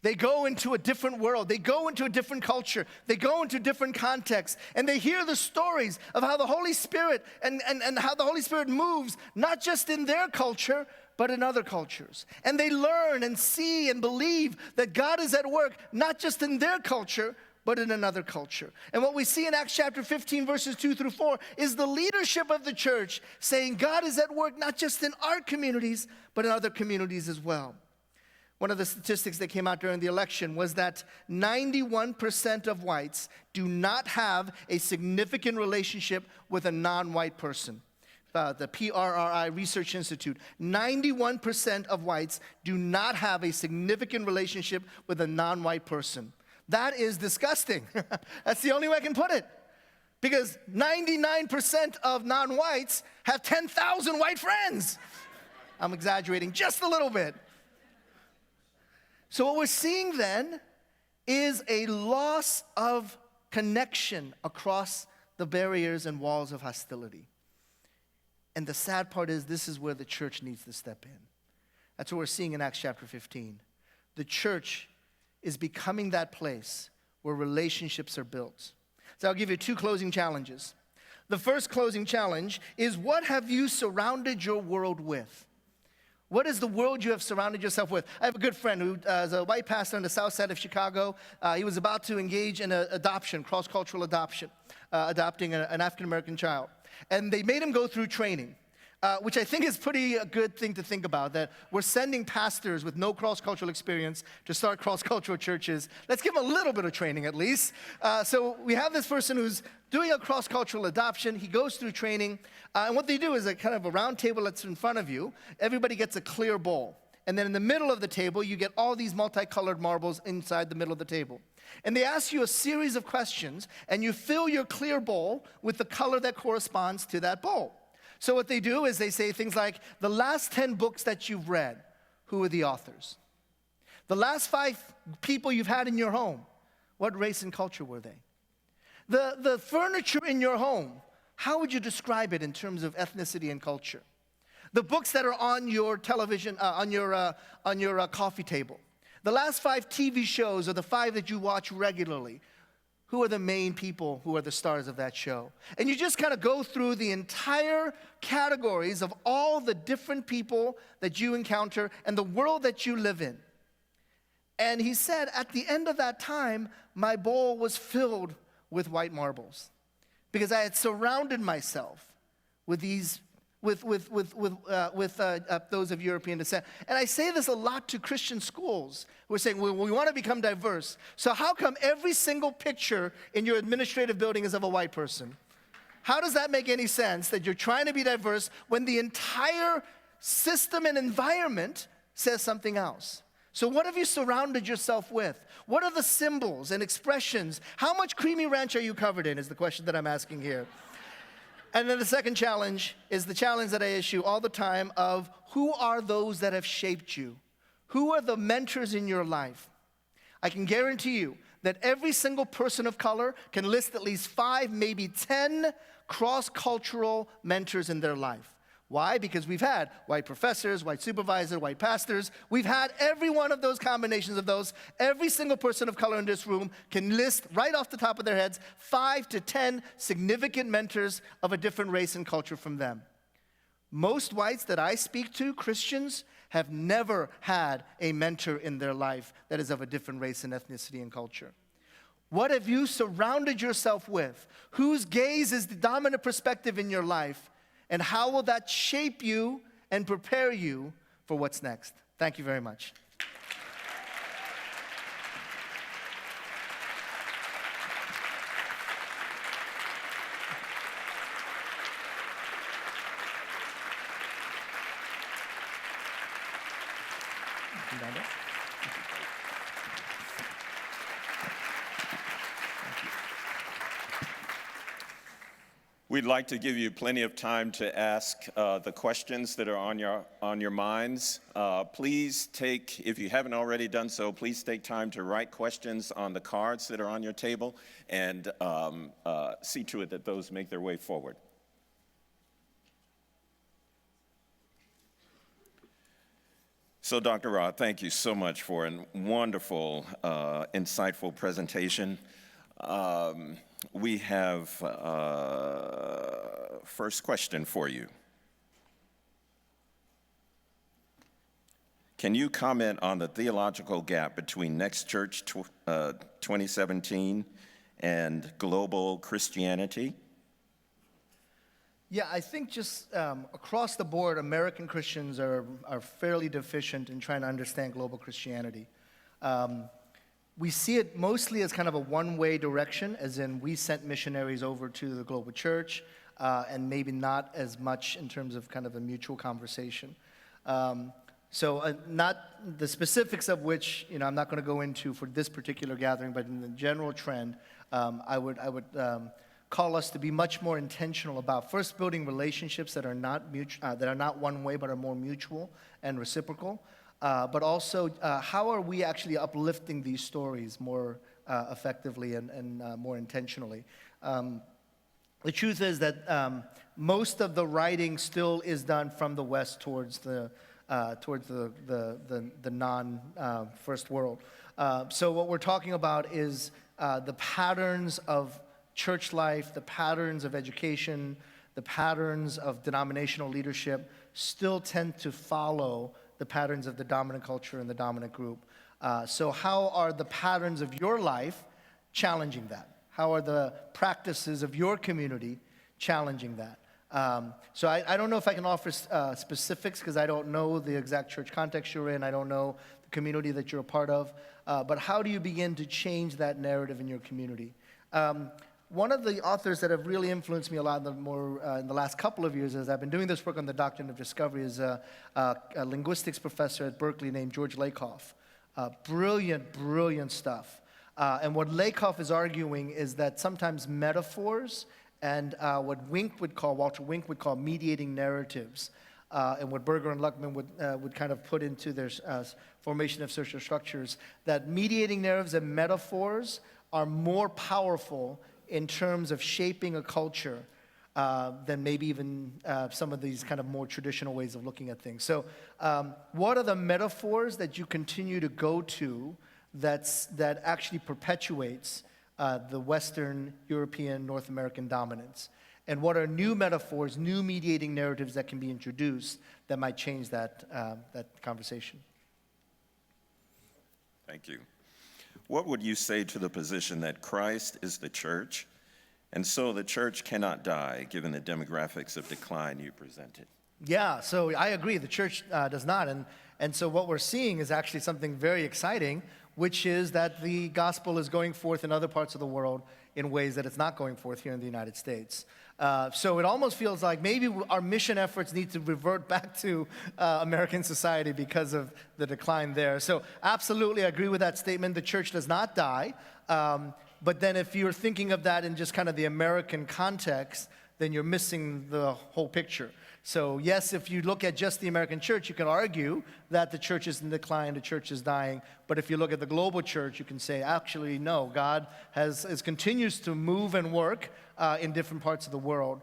They go into a different world. They go into a different culture. They go into different contexts. And they hear the stories of how the Holy Spirit and how the Holy Spirit moves, not just in their culture, but in other cultures. And they learn and see and believe that God is at work, not just in their culture, but in another culture. And what we see in Acts chapter 15, verses 2 through 4, is the leadership of the church saying God is at work, not just in our communities, but in other communities as well. One of the statistics that came out during the election was that 91% of whites do not have a significant relationship with a non-white person. The PRRI Research Institute, 91% of whites do not have a significant relationship with a non-white person. That is disgusting. That's the only way I can put it. Because 99% of non-whites have 10,000 white friends. I'm exaggerating just a little bit. So what we're seeing then is a loss of connection across the barriers and walls of hostility. And the sad part is this is where the church needs to step in. That's what we're seeing in Acts chapter 15. The church is becoming that place where relationships are built. So I'll give you two closing challenges. The first closing challenge is, what have you surrounded your world with? What is the world you have surrounded yourself with? I have a good friend who is a white pastor on the south side of Chicago. He was about to engage in an adoption, cross-cultural adoption, adopting an African-American child. And they made him go through training, which I think is pretty a good thing to think about, that we're sending pastors with no cross-cultural experience to start cross-cultural churches. Let's give them a little bit of training at least. So we have this person who's doing a cross-cultural adoption. He goes through training. And what they do is a kind of a round table that's in front of you. Everybody gets a clear bowl. And then in the middle of the table, you get all these multicolored marbles inside the middle of the table. And they ask you a series of questions, and you fill your clear bowl with the color that corresponds to that bowl. So what they do is they say things like, the last 10 books that you've read, who are the authors? The last 5 people you've had in your home, what race and culture were they? The furniture in your home, how would you describe it in terms of ethnicity and culture? The books that are on your television, on your coffee table. The last 5 TV shows, or the 5 that you watch regularly, who are the main people who are the stars of that show? And you just kind of go through the entire categories of all the different people that you encounter and the world that you live in. And he said, at the end of that time, my bowl was filled with white marbles because I had surrounded myself with these those of European descent. And I say this a lot to Christian schools. We're saying, well, we want to become diverse. So how come every single picture in your administrative building is of a white person? How does that make any sense that you're trying to be diverse when the entire system and environment says something else? So what have you surrounded yourself with? What are the symbols and expressions? How much creamy ranch are you covered in is the question that I'm asking here. And then the second challenge is the challenge that I issue all the time of who are those that have shaped you? Who are the mentors in your life? I can guarantee you that every single person of color can list at least 5, maybe 10 cross-cultural mentors in their life. Why? Because we've had white professors, white supervisors, white pastors. We've had every one of those combinations of those. Every single person of color in this room can list right off the top of their heads 5 to 10 significant mentors of a different race and culture from them. Most whites that I speak to, Christians, have never had a mentor in their life that is of a different race and ethnicity and culture. What have you surrounded yourself with? Whose gaze is the dominant perspective in your life? And how will that shape you and prepare you for what's next? Thank you very much. We'd like to give you plenty of time to ask the questions that are on your minds. Please take, if you haven't already done so, please take time to write questions on the cards that are on your table and see to it that those make their way forward. So, Dr. Rod, thank you so much for a wonderful, insightful presentation. We have first question for you. Can you comment on the theological gap between Next Church 2017 and global Christianity? Yeah, I think just across the board, American Christians are fairly deficient in trying to understand global Christianity. We see it mostly as kind of a one-way direction, as in we sent missionaries over to the global church, and maybe not as much in terms of kind of a mutual conversation. So not the specifics of which, I'm not going to go into for this particular gathering, but in the general trend, I would call us to be much more intentional about first building relationships that are not one way, but are more mutual and reciprocal. But also, how are we actually uplifting these stories more effectively and more intentionally? The truth is that most of the writing still is done from the West towards the non-first world. So what we're talking about is the patterns of church life, the patterns of education, the patterns of denominational leadership still tend to follow the patterns of the dominant culture and the dominant group. So how are the patterns of your life challenging that? How are the practices of your community challenging that? So I don't know if I can offer specifics because I don't know the exact church context you're in. I don't know the community that you're a part of. But how do you begin to change that narrative in your community? One of the authors that have really influenced me a lot in the last couple of years as I've been doing this work on the doctrine of discovery is a linguistics professor at Berkeley named George Lakoff. Brilliant stuff. And what Lakoff is arguing is that sometimes metaphors and what Walter Wink would call mediating narratives, and what Berger and Luckman would kind of put into their formation of social structures, that mediating narratives and metaphors are more powerful in terms of shaping a culture than maybe even some of these kind of more traditional ways of looking at things. So what are the metaphors that you continue to go to that actually perpetuates the Western European, North American dominance? And what are new metaphors, new mediating narratives that can be introduced that might change that conversation? Thank you. What would you say to the position that Christ is the church, and so the church cannot die, given the demographics of decline you presented? Yeah, so I agree, the church does not. And so what we're seeing is actually something very exciting, which is that the gospel is going forth in other parts of the world in ways that it's not going forth here in the United States. So it almost feels like maybe our mission efforts need to revert back to American society because of the decline there. So absolutely, I agree with that statement. The church does not die. But then if you're thinking of that in just kind of the American context, then you're missing the whole picture. So yes, if you look at just the American church, you can argue that the church is in decline, the church is dying. But if you look at the global church, you can say, actually, no, God continues to move and work in different parts of the world.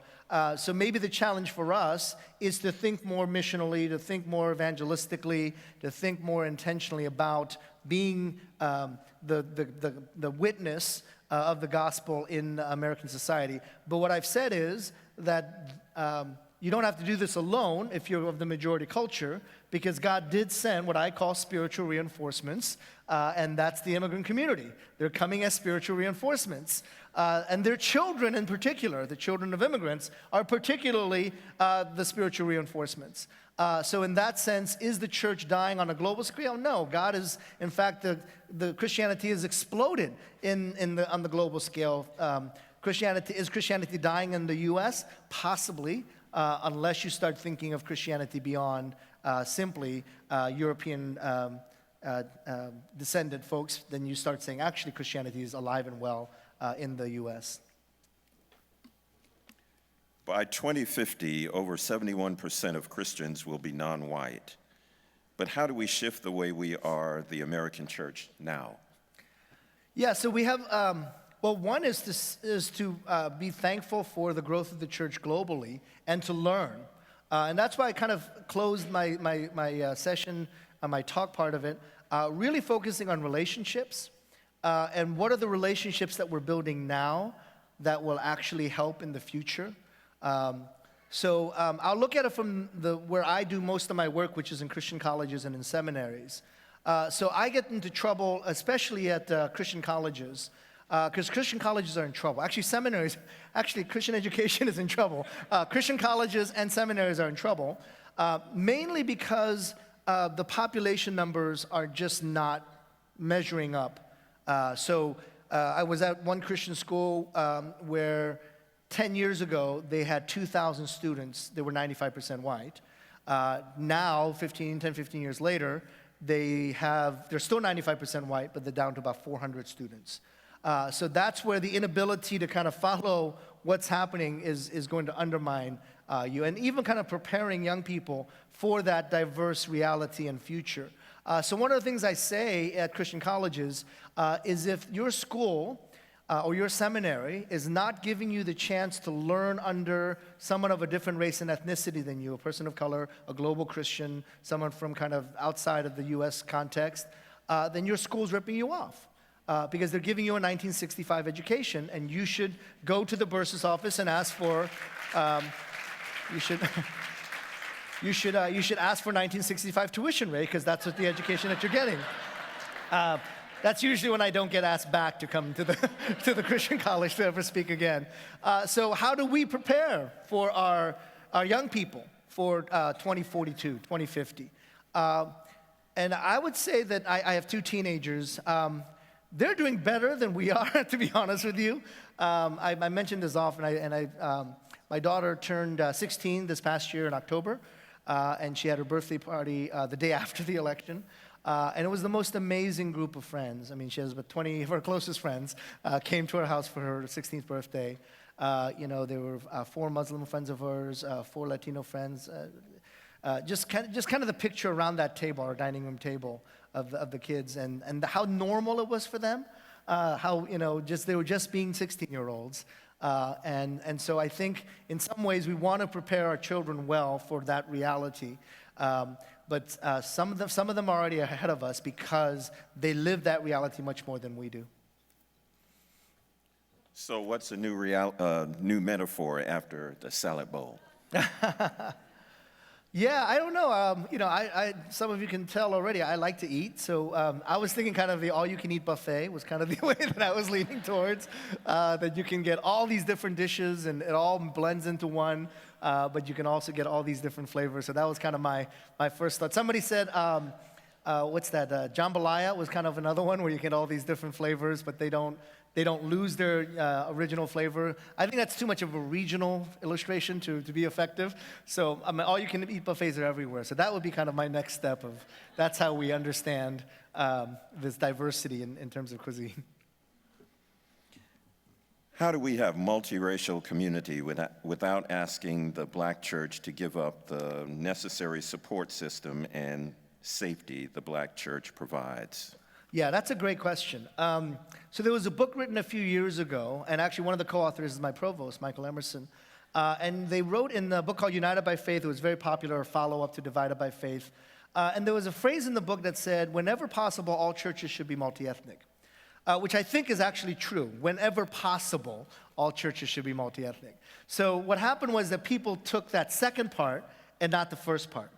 So maybe the challenge for us is to think more missionally, to think more evangelistically, to think more intentionally about being the witness of the gospel in American society. But what I've said is that you don't have to do this alone if you're of the majority culture, because God did send what I call spiritual reinforcements, and that's the immigrant community. They're coming as spiritual reinforcements. And their children in particular, the children of immigrants, are particularly the spiritual reinforcements. So in that sense, is the church dying on a global scale? No. God is, in fact, the Christianity has exploded on the global scale. Is Christianity dying in the U.S.? Possibly. Unless you start thinking of Christianity beyond simply European descended folks, then you start saying, actually, Christianity is alive and well in the U.S. By 2050, over 71% of Christians will be non-white. But how do we shift the way we are the American church now? Yeah, so we have... Well, one is to be thankful for the growth of the church globally and to learn. And that's why I kind of closed my session, my talk part of it, really focusing on relationships and what are the relationships that we're building now that will actually help in the future. So I'll look at it from where I do most of my work, which is in Christian colleges and in seminaries. So I get into trouble, especially at Christian colleges, because Christian colleges are in trouble. Actually, Christian education is in trouble. Christian colleges and seminaries are in trouble, mainly because the population numbers are just not measuring up. So I was at one Christian school where 10 years ago, they had 2,000 students. They were 95% white. Now, 10, 15 years later, they're still 95% white, but they're down to about 400 students. So that's where the inability to kind of follow what's happening is going to undermine you, and even kind of preparing young people for that diverse reality and future. So one of the things I say at Christian colleges is if your school or your seminary is not giving you the chance to learn under someone of a different race and ethnicity than you, a person of color, a global Christian, someone from kind of outside of the U.S. context, then your school's ripping you off. Because they're giving you a 1965 education, and you should go to the bursar's office and ask for, you should ask for 1965 tuition rate, because that's what the education that you're getting. That's usually when I don't get asked back to come to the, to the Christian college to ever speak again. So how do we prepare for our young people for 2042, 2050? And I would say that I have two teenagers. They're doing better than we are, to be honest with you. I mention this often, my daughter turned 16 this past year in October, and she had her birthday party the day after the election. And it was the most amazing group of friends. I mean, she has about 20 of her closest friends came to our house for her 16th birthday. There were 4 Muslim friends of hers, 4 Latino friends. Just kind of the picture around that table, our dining room table of the kids, and how normal it was for them. How they were just being 16-year-olds. And so I think in some ways we want to prepare our children well for that reality. But some of them are already ahead of us because they live that reality much more than we do. So what's a new metaphor after the salad bowl? Yeah, I don't know. Some of you can tell already, I like to eat. So I was thinking kind of the all-you-can-eat buffet was kind of the way that I was leaning towards, that you can get all these different dishes and it all blends into one, but you can also get all these different flavors. So that was kind of my first thought. Somebody said, what's that? Jambalaya was kind of another one where you get all these different flavors, but they don't lose their original flavor. I think that's too much of a regional illustration to be effective. So all-you-can-eat buffets are everywhere. So that would be kind of my next step of that's how we understand this diversity in terms of cuisine. How do we have multiracial community without asking the Black church to give up the necessary support system and safety the Black church provides? Yeah, that's a great question. So there was a book written a few years ago, and actually one of the co-authors is my provost, Michael Emerson. And they wrote in the book called United by Faith. It was very popular, a follow-up to Divided by Faith. And there was a phrase in the book that said, whenever possible, all churches should be multi-ethnic, which I think is actually true. Whenever possible, all churches should be multi-ethnic. So what happened was that people took that second part and not the first part,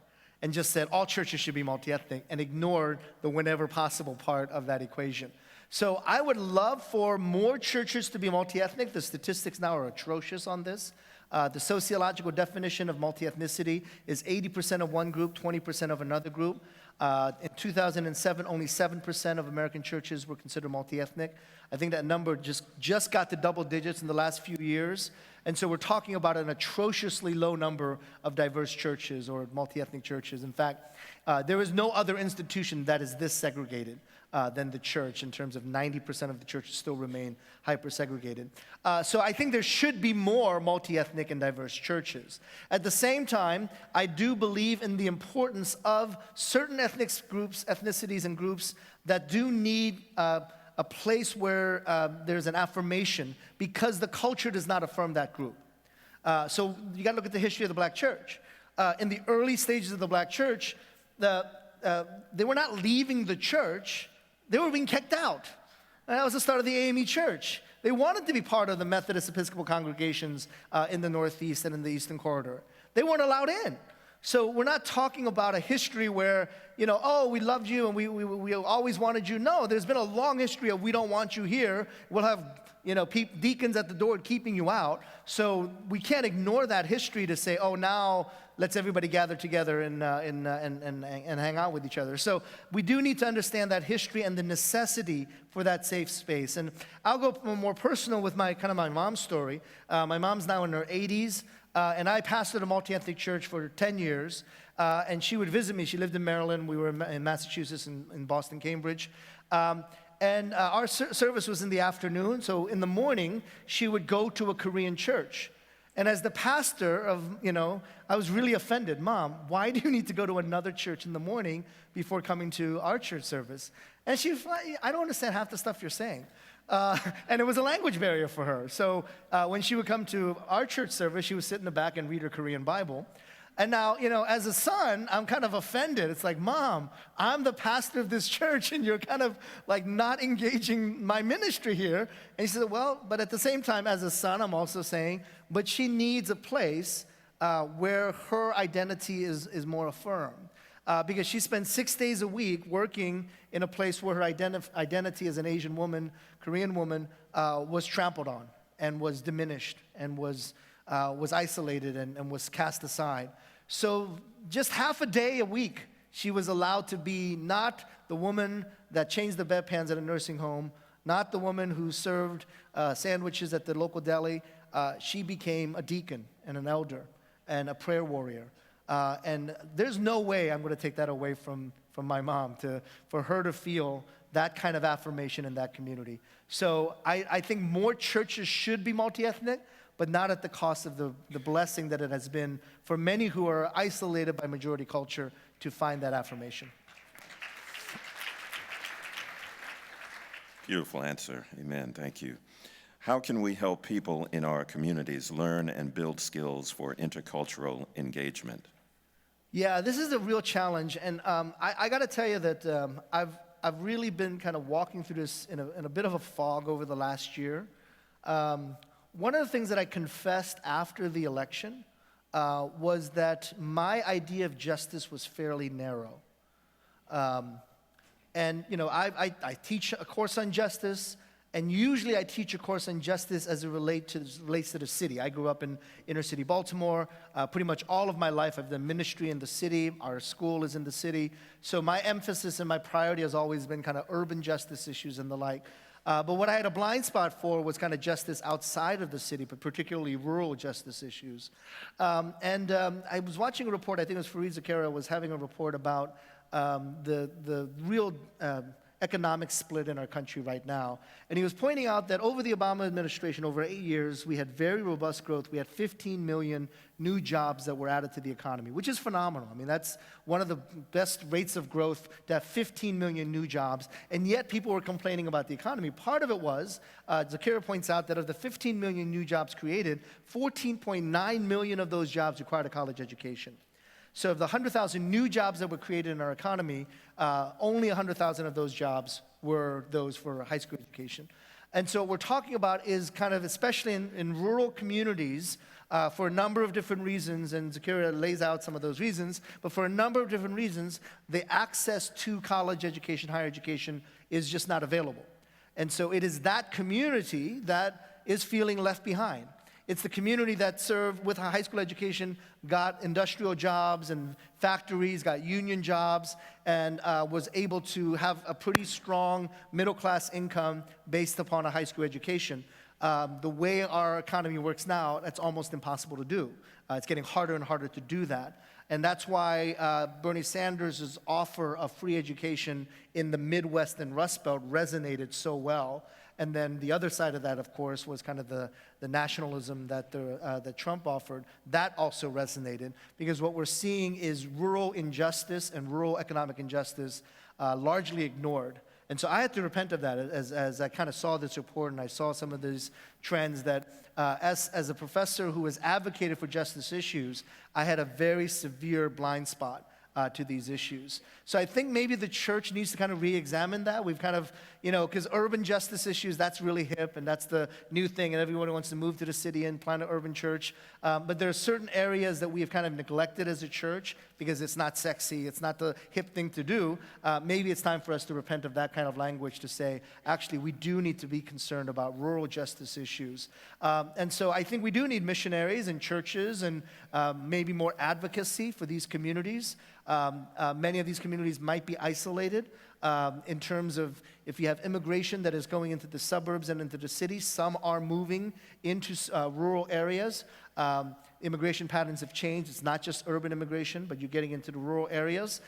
and just said all churches should be multi-ethnic and ignored the whenever possible part of that equation. So I would love for more churches to be multi-ethnic. The statistics now are atrocious on this. The sociological definition of multi-ethnicity is 80% of one group, 20% of another group. In 2007, only 7% of American churches were considered multi-ethnic. I think that number just got to double digits in the last few years. And so we're talking about an atrociously low number of diverse churches or multi-ethnic churches. In fact, there is no other institution that is this segregated than the church in terms of 90% of the churches still remain hyper-segregated. So I think there should be more multi-ethnic and diverse churches. At the same time, I do believe in the importance of certain ethnic groups, ethnicities and groups that do need a place where there's an affirmation because the culture does not affirm that group. So you got to look at the history of the Black church. In the early stages of the Black church, they were not leaving the church, they were being kicked out. And that was the start of the AME church. They wanted to be part of the Methodist Episcopal congregations in the Northeast and in the Eastern Corridor. They weren't allowed in. So we're not talking about a history where, oh, we loved you and we always wanted you. No, there's been a long history of we don't want you here. We'll have, deacons at the door keeping you out. So we can't ignore that history to say, oh, now let's everybody gather together and hang out with each other. So we do need to understand that history and the necessity for that safe space. And I'll go more personal with my mom's story. My mom's now in her 80s. And I pastored a multi-ethnic church for 10 years, and she would visit me. She lived in Maryland. We were in Massachusetts, in Boston, Cambridge. And our service was in the afternoon, so in the morning, she would go to a Korean church. And as the pastor of, I was really offended. Mom, why do you need to go to another church in the morning before coming to our church service? And she was like, I don't understand half the stuff you're saying. And it was a language barrier for her. So when she would come to our church service, she would sit in the back and read her Korean Bible. And now, as a son, I'm kind of offended. It's like, Mom, I'm the pastor of this church, and you're kind of like not engaging my ministry here. And she said, well, but at the same time, as a son, I'm also saying, but she needs a place where her identity is more affirmed. because she spent 6 days a week working in a place where her identity as an Asian woman, Korean woman, was trampled on and was diminished and was isolated and was cast aside. So just half a day a week, she was allowed to be not the woman that changed the bedpans at a nursing home, not the woman who served sandwiches at the local deli. She became a deacon and an elder and a prayer warrior. And there's no way I'm going to take that away from my mom, for her to feel that kind of affirmation in that community. So I think more churches should be multi-ethnic, but not at the cost of the blessing that it has been for many who are isolated by majority culture to find that affirmation. Beautiful answer. Amen. Thank you. How can we help people in our communities learn and build skills for intercultural engagement? Yeah, this is a real challenge, and I got to tell you that I've really been kind of walking through this in a bit of a fog over the last year. One of the things that I confessed after the election was that my idea of justice was fairly narrow. And you know, I teach a course on justice. And usually I teach a course on justice as it relates to the city. I grew up in inner city Baltimore. Pretty much all of my life I've done ministry in the city. Our school is in the city. So my emphasis and my priority has always been kind of urban justice issues and the like. But what I had a blind spot for was kind of justice outside of the city, but particularly rural justice issues. I was watching a report, I think it was Fareed Zakaria was having a report about the real economic split in our country right now. And he was pointing out that over the Obama administration, over 8 years, we had very robust growth. We had 15 million new jobs that were added to the economy, which is phenomenal. I mean, that's one of the best rates of growth, to have 15 million new jobs. And yet people were complaining about the economy. Part of it was, Zakaria points out that of the 15 million new jobs created, 14.9 million of those jobs required a college education. So of the 100,000 new jobs that were created in our economy, only 100,000 of those jobs were those for high school education. And so what we're talking about is kind of, especially in rural communities, for a number of different reasons, and Zakaria lays out some of those reasons, but for a number of different reasons, the access to college education, higher education, is just not available. And so it is that community that is feeling left behind. It's the community that served with a high school education, got industrial jobs and factories, got union jobs, and was able to have a pretty strong middle-class income based upon a high school education. The way our economy works now, that's almost impossible to do. It's getting harder and harder to do that. And that's why Bernie Sanders' offer of free education in the Midwest and Rust Belt resonated so well. And then the other side of that, of course, was kind of the nationalism that Trump offered. That also resonated, because what we're seeing is rural injustice and rural economic injustice largely ignored. And so I had to repent of that as I kind of saw this report and I saw some of these trends that as a professor who has advocated for justice issues, I had a very severe blind spot to these issues. So I think maybe the church needs to kind of re-examine that. We've kind of, you know, because urban justice issues, that's really hip, and that's the new thing, and everyone wants to move to the city and plant an urban church. But there are certain areas that we have kind of neglected as a church because it's not sexy, it's not the hip thing to do. Maybe it's time for us to repent of that kind of language to say, actually, we do need to be concerned about rural justice issues. And so I think we do need missionaries and churches and maybe more advocacy for these communities. Many of these communities might be isolated in terms of if you have immigration that is going into the suburbs and into the cities. Some are moving into rural areas. Immigration patterns have changed. It's not just urban immigration, but you're getting into the rural areas.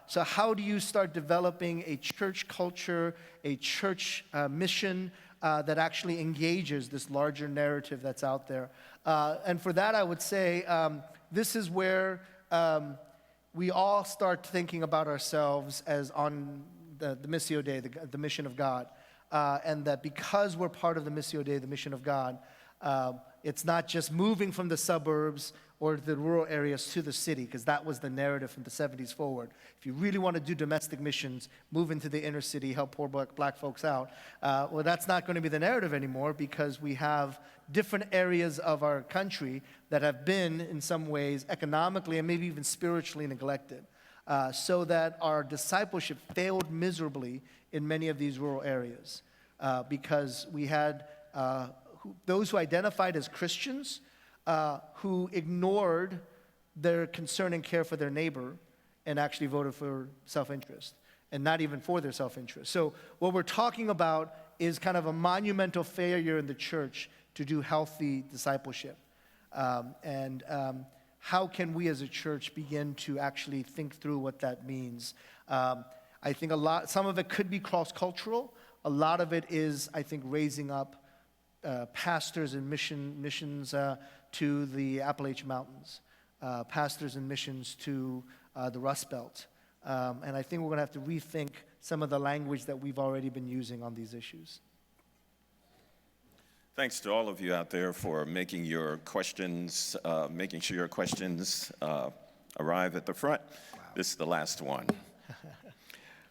So how do you start developing a church culture, a church mission that actually engages this larger narrative that's out there? And for that, I would say this is where we all start thinking about ourselves as on the Missio Dei, the mission of God. And that because we're part of the Missio Dei, the mission of God, it's not just moving from the suburbs or the rural areas to the city, because that was the narrative from the 70s forward. If you really want to do domestic missions, move into the inner city, help poor black folks out. Well, that's not going to be the narrative anymore, because we have different areas of our country that have been, in some ways, economically and maybe even spiritually neglected. so that our discipleship failed miserably in many of these rural areas because we had those who identified as Christians who ignored their concern and care for their neighbor and actually voted for self-interest, and not even for their self-interest. So what we're talking about is kind of a monumental failure in the church to do healthy discipleship. How can we as a church begin to actually think through what that means? I think some of it could be cross-cultural. A lot of it is, I think, raising up pastors and missions to the Appalachian Mountains, pastors and missions to the Rust Belt. And I think we're going to have to rethink some of the language that we've already been using on these issues. Thanks to all of you out there for making your questions, making sure your questions arrive at the front. Wow. This is the last one.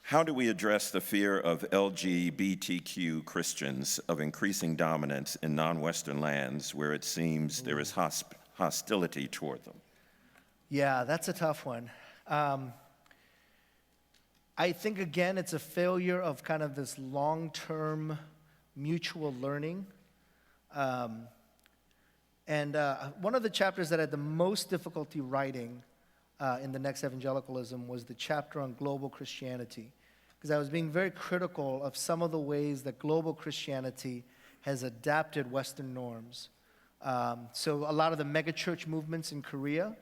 How do we address the fear of LGBTQ Christians of increasing dominance in non-Western lands where it seems there is hostility toward them? Yeah, that's a tough one. I think, again, it's a failure of kind of this long-term mutual learning. One of the chapters that I had the most difficulty writing in the Next Evangelicalism was the chapter on global Christianity, because I was being very critical of some of the ways that global Christianity has adapted Western norms. So a lot of the megachurch movements in Korea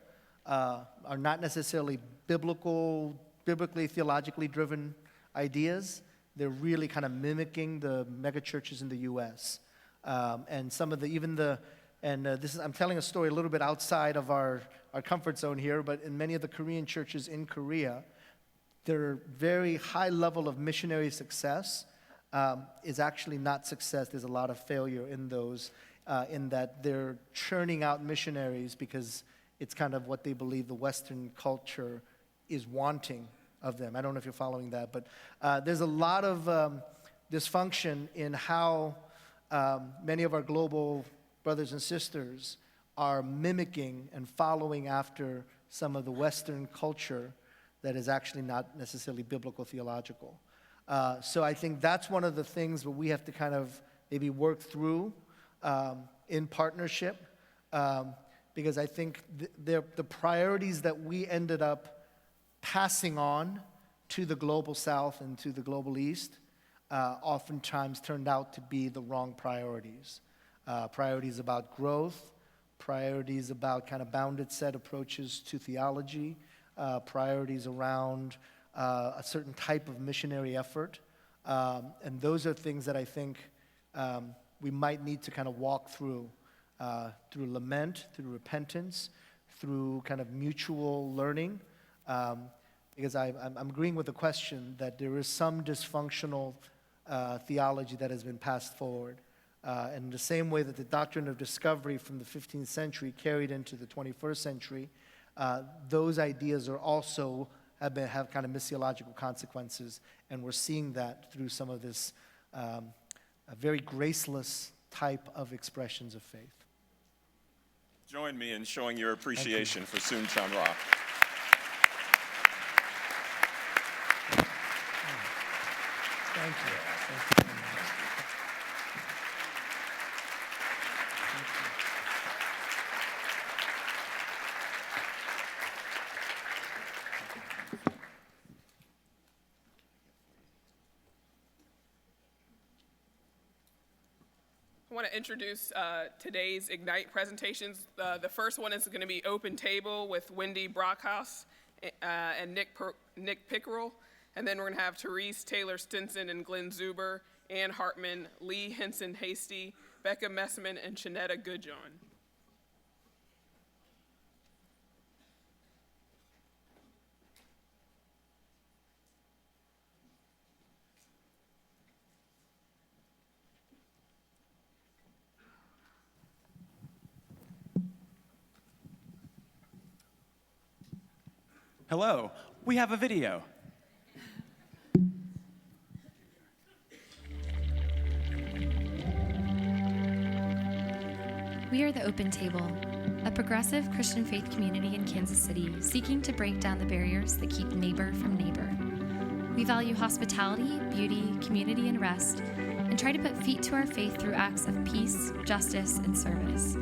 are not necessarily biblically, theologically driven ideas. They're really kind of mimicking the megachurches in the U.S. And some of I'm telling a story a little bit outside of our comfort zone here, but in many of the Korean churches in Korea, their very high level of missionary success is actually not success. There's a lot of failure in those, in that they're churning out missionaries because it's kind of what they believe the Western culture is wanting of them. I don't know if you're following that, but there's a lot of dysfunction in how many of our global brothers and sisters are mimicking and following after some of the Western culture that is actually not necessarily biblical theological. So I think that's one of the things that we have to kind of maybe work through in partnership, because I think the priorities that we ended up passing on to the global South and to the global East oftentimes turned out to be the wrong priorities. Priorities about growth, priorities about kind of bounded set approaches to theology, priorities around a certain type of missionary effort. And those are things that I think we might need to kind of walk through lament, through repentance, through kind of mutual learning. Because I'm agreeing with the question that there is some dysfunctional theology that has been passed forward. In the same way that the doctrine of discovery from the 15th century carried into the 21st century, those ideas are also have kind of missiological consequences, and we're seeing that through some of this very graceless type of expressions of faith. Join me in showing your appreciation for Soon Chan Ra. Thank you. Thank you very much. I want to introduce today's Ignite presentations. The first one is going to be Open Table with Wendy Brockhouse and Nick Pickerel. And then we're going to have Therese Taylor Stinson and Glenn Zuber, Ann Hartman, Lee Henson Hasty, Becca Messman, and Shanetta Goodjohn. Hello, we have a video. We are the Open Table, a progressive Christian faith community in Kansas City seeking to break down the barriers that keep neighbor from neighbor. We value hospitality, beauty, community, and rest, and try to put feet to our faith through acts of peace, justice, and service.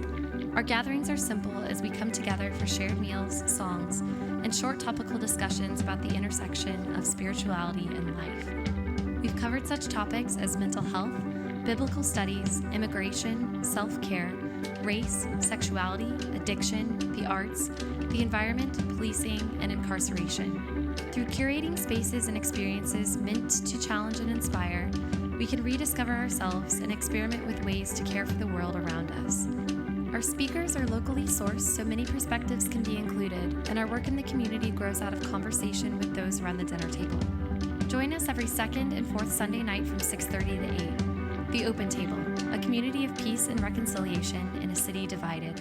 Our gatherings are simple as we come together for shared meals, songs, and short topical discussions about the intersection of spirituality and life. We've covered such topics as mental health, biblical studies, immigration, self-care, race, sexuality, addiction, the arts, the environment, policing, and incarceration. Through curating spaces and experiences meant to challenge and inspire, we can rediscover ourselves and experiment with ways to care for the world around us. Our speakers are locally sourced, so many perspectives can be included, and our work in the community grows out of conversation with those around the dinner table. Join us every second and fourth Sunday night from 6:30 to 8. The Open Table, a community of peace and reconciliation in a city divided.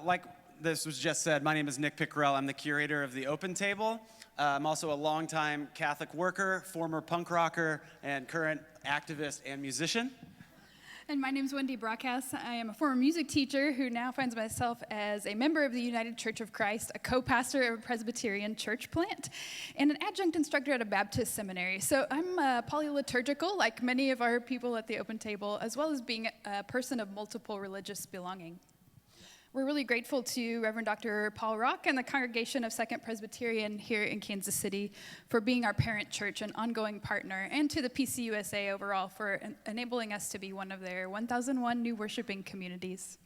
Like this was just said, my name is Nick Pickrell. I'm the curator of the Open Table. I'm also a longtime Catholic worker, former punk rocker, and current activist and musician. And my name is Wendy Brockhouse. I am a former music teacher who now finds myself as a member of the United Church of Christ, a co-pastor of a Presbyterian church plant, and an adjunct instructor at a Baptist seminary. So I'm polyliturgical, like many of our people at the Open Table, as well as being a person of multiple religious belonging. We're really grateful to Reverend Dr. Paul Rock and the congregation of Second Presbyterian here in Kansas City for being our parent church and ongoing partner, and to the PCUSA overall for enabling us to be one of their 1001 new worshiping communities.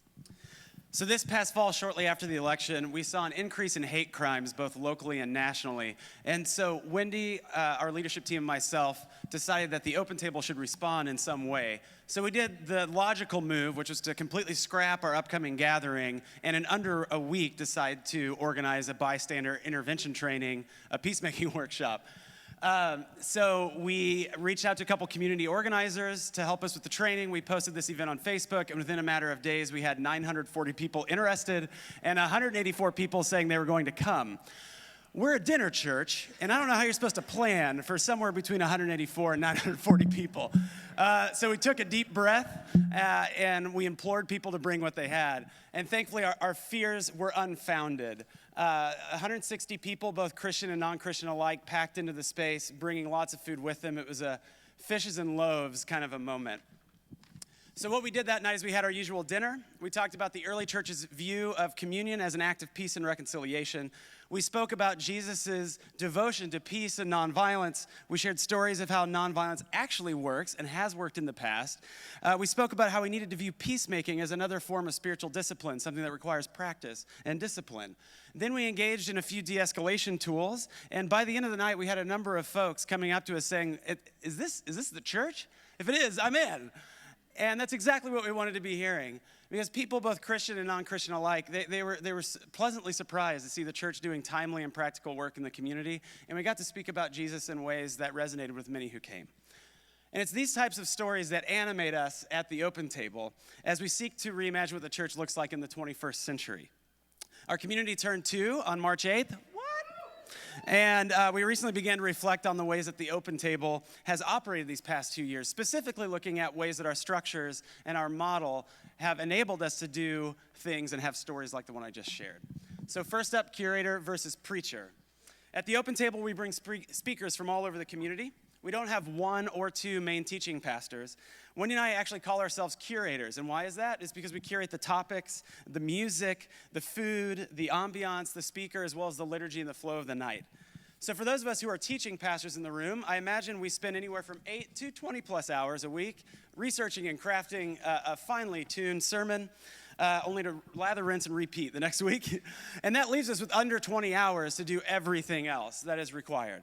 So this past fall, shortly after the election, we saw an increase in hate crimes, both locally and nationally. And so Wendy, our leadership team, and myself decided that the Open Table should respond in some way. So we did the logical move, which was to completely scrap our upcoming gathering, and in under a week decide to organize a bystander intervention training, a peacemaking workshop. So we reached out to a couple community organizers to help us with the training. We posted this event on Facebook, and within a matter of days, we had 940 people interested and 184 people saying they were going to come. We're a dinner church, and I don't know how you're supposed to plan for somewhere between 184 and 940 people. So we took a deep breath, and we implored people to bring what they had. And thankfully, our fears were unfounded. 160 people, both Christian and non-Christian alike, packed into the space, bringing lots of food with them. It was a fishes and loaves kind of a moment. So what we did that night is we had our usual dinner. We talked about the early church's view of communion as an act of peace and reconciliation. We spoke about Jesus' devotion to peace and nonviolence. We shared stories of how nonviolence actually works and has worked in the past. We spoke about how we needed to view peacemaking as another form of spiritual discipline, something that requires practice and discipline. Then we engaged in a few de-escalation tools, and by the end of the night, we had a number of folks coming up to us saying, is this the church? If it is, I'm in. And that's exactly what we wanted to be hearing. Because people, both Christian and non-Christian alike, they were pleasantly surprised to see the church doing timely and practical work in the community. And we got to speak about Jesus in ways that resonated with many who came. And it's these types of stories that animate us at the Open Table as we seek to reimagine what the church looks like in the 21st century. Our community turned 2 on March 8th. And we recently began to reflect on the ways that the Open Table has operated these past 2 years, specifically looking at ways that our structures and our model have enabled us to do things and have stories like the one I just shared. So first up, curator versus preacher. At the Open Table, we bring speakers from all over the community. We don't have 1 or 2 main teaching pastors. Wendy and I actually call ourselves curators. And why is that? It's because we curate the topics, the music, the food, the ambiance, the speaker, as well as the liturgy and the flow of the night. So for those of us who are teaching pastors in the room, I imagine we spend anywhere from 8 to 20 plus hours a week researching and crafting a finely tuned sermon, only to lather, rinse, and repeat the next week. And that leaves us with under 20 hours to do everything else that is required.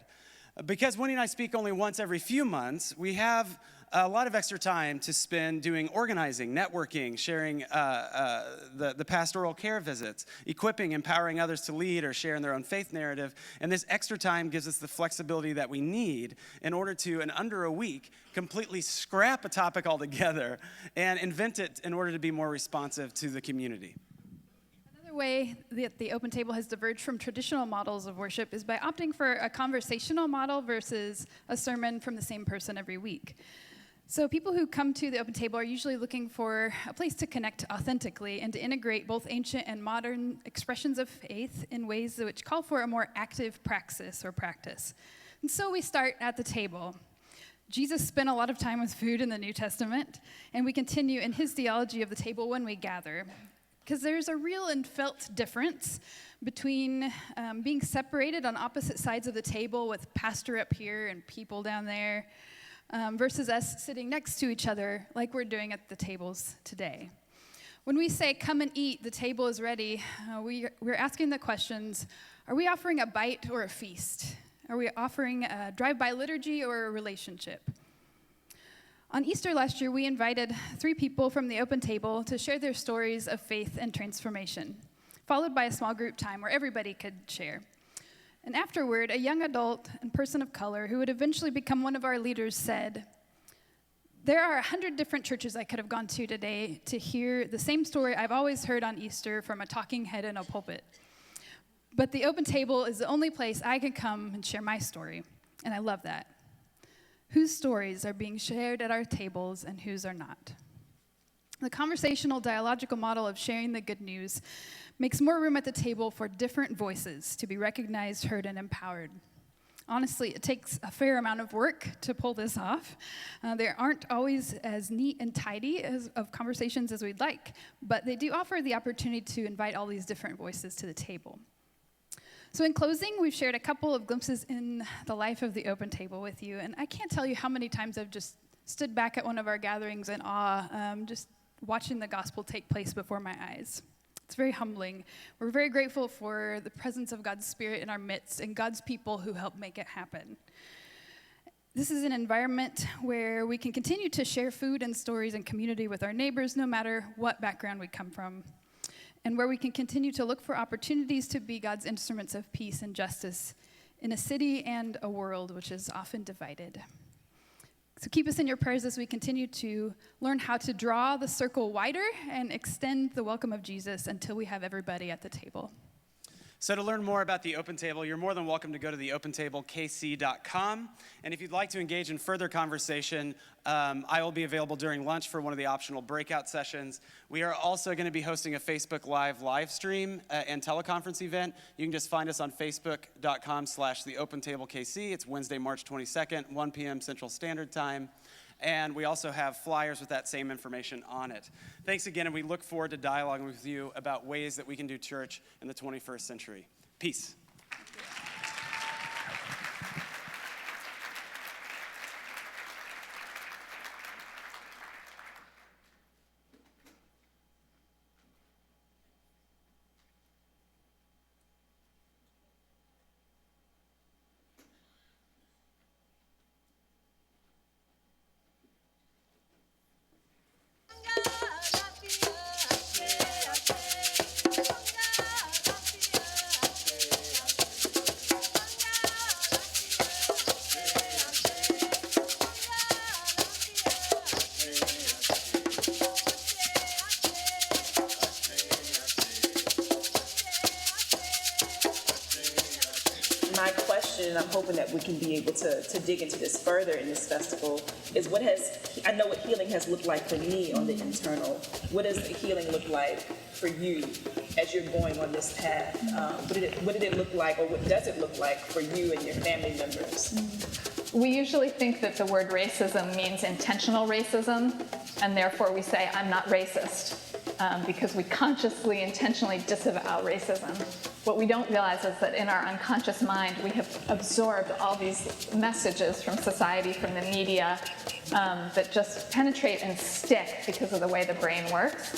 Because Wendy and I speak only once every few months, we have a lot of extra time to spend doing organizing, networking, sharing the pastoral care visits, equipping, empowering others to lead or share in their own faith narrative. And this extra time gives us the flexibility that we need in order to, in under a week, completely scrap a topic altogether and invent it in order to be more responsive to the community. Another way that the Open Table has diverged from traditional models of worship is by opting for a conversational model versus a sermon from the same person every week. So people who come to the open table are usually looking for a place to connect authentically and to integrate both ancient and modern expressions of faith in ways which call for a more active praxis or practice. And so we start at the table. Jesus spent a lot of time with food in the New Testament, and we continue in his theology of the table when we gather. Because there's a real and felt difference between being separated on opposite sides of the table with pastor up here and people down there, versus us sitting next to each other like we're doing at the tables today. When we say, come and eat, the table is ready, we're asking the questions, are we offering a bite or a feast? Are we offering a drive-by liturgy or a relationship? On Easter last year, we invited 3 people from the open table to share their stories of faith and transformation, followed by a small group time where everybody could share. And afterward, a young adult and person of color who would eventually become one of our leaders said, there are 100 different churches I could have gone to today to hear the same story I've always heard on Easter from a talking head in a pulpit. But the open table is the only place I can come and share my story, and I love that. Whose stories are being shared at our tables and whose are not? The conversational dialogical model of sharing the good news makes more room at the table for different voices to be recognized, heard, and empowered. Honestly, it takes a fair amount of work to pull this off. There aren't always as neat and tidy of conversations as we'd like, but they do offer the opportunity to invite all these different voices to the table. So in closing, we've shared a couple of glimpses in the life of the open table with you, and I can't tell you how many times I've just stood back at one of our gatherings in awe, just watching the gospel take place before my eyes. It's very humbling. We're very grateful for the presence of God's Spirit in our midst and God's people who help make it happen. This is an environment where we can continue to share food and stories and community with our neighbors, no matter what background we come from, and where we can continue to look for opportunities to be God's instruments of peace and justice in a city and a world which is often divided. So keep us in your prayers as we continue to learn how to draw the circle wider and extend the welcome of Jesus until we have everybody at the table. So to learn more about the Open Table, you're more than welcome to go to theopentablekc.com. And if you'd like to engage in further conversation, I will be available during lunch for one of the optional breakout sessions. We are also going to be hosting a Facebook live stream and teleconference event. You can just find us on facebook.com/theopentablekc. It's Wednesday, March 22nd, 1 p.m. Central Standard Time. And we also have flyers with that same information on it. Thanks again, and we look forward to dialoguing with you about ways that we can do church in the 21st century. Peace. My question, and I'm hoping that we can be able to dig into this further in this festival, is I know what healing has looked like for me on the internal. What does the healing look like for you as you're going on this path? What did it look like, or what does it look like for you and your family members? We usually think that the word racism means intentional racism, and therefore we say, I'm not racist, because we consciously, intentionally disavow racism. What we don't realize is that in our unconscious mind, we have absorbed all these messages from society, from the media, that just penetrate and stick because of the way the brain works.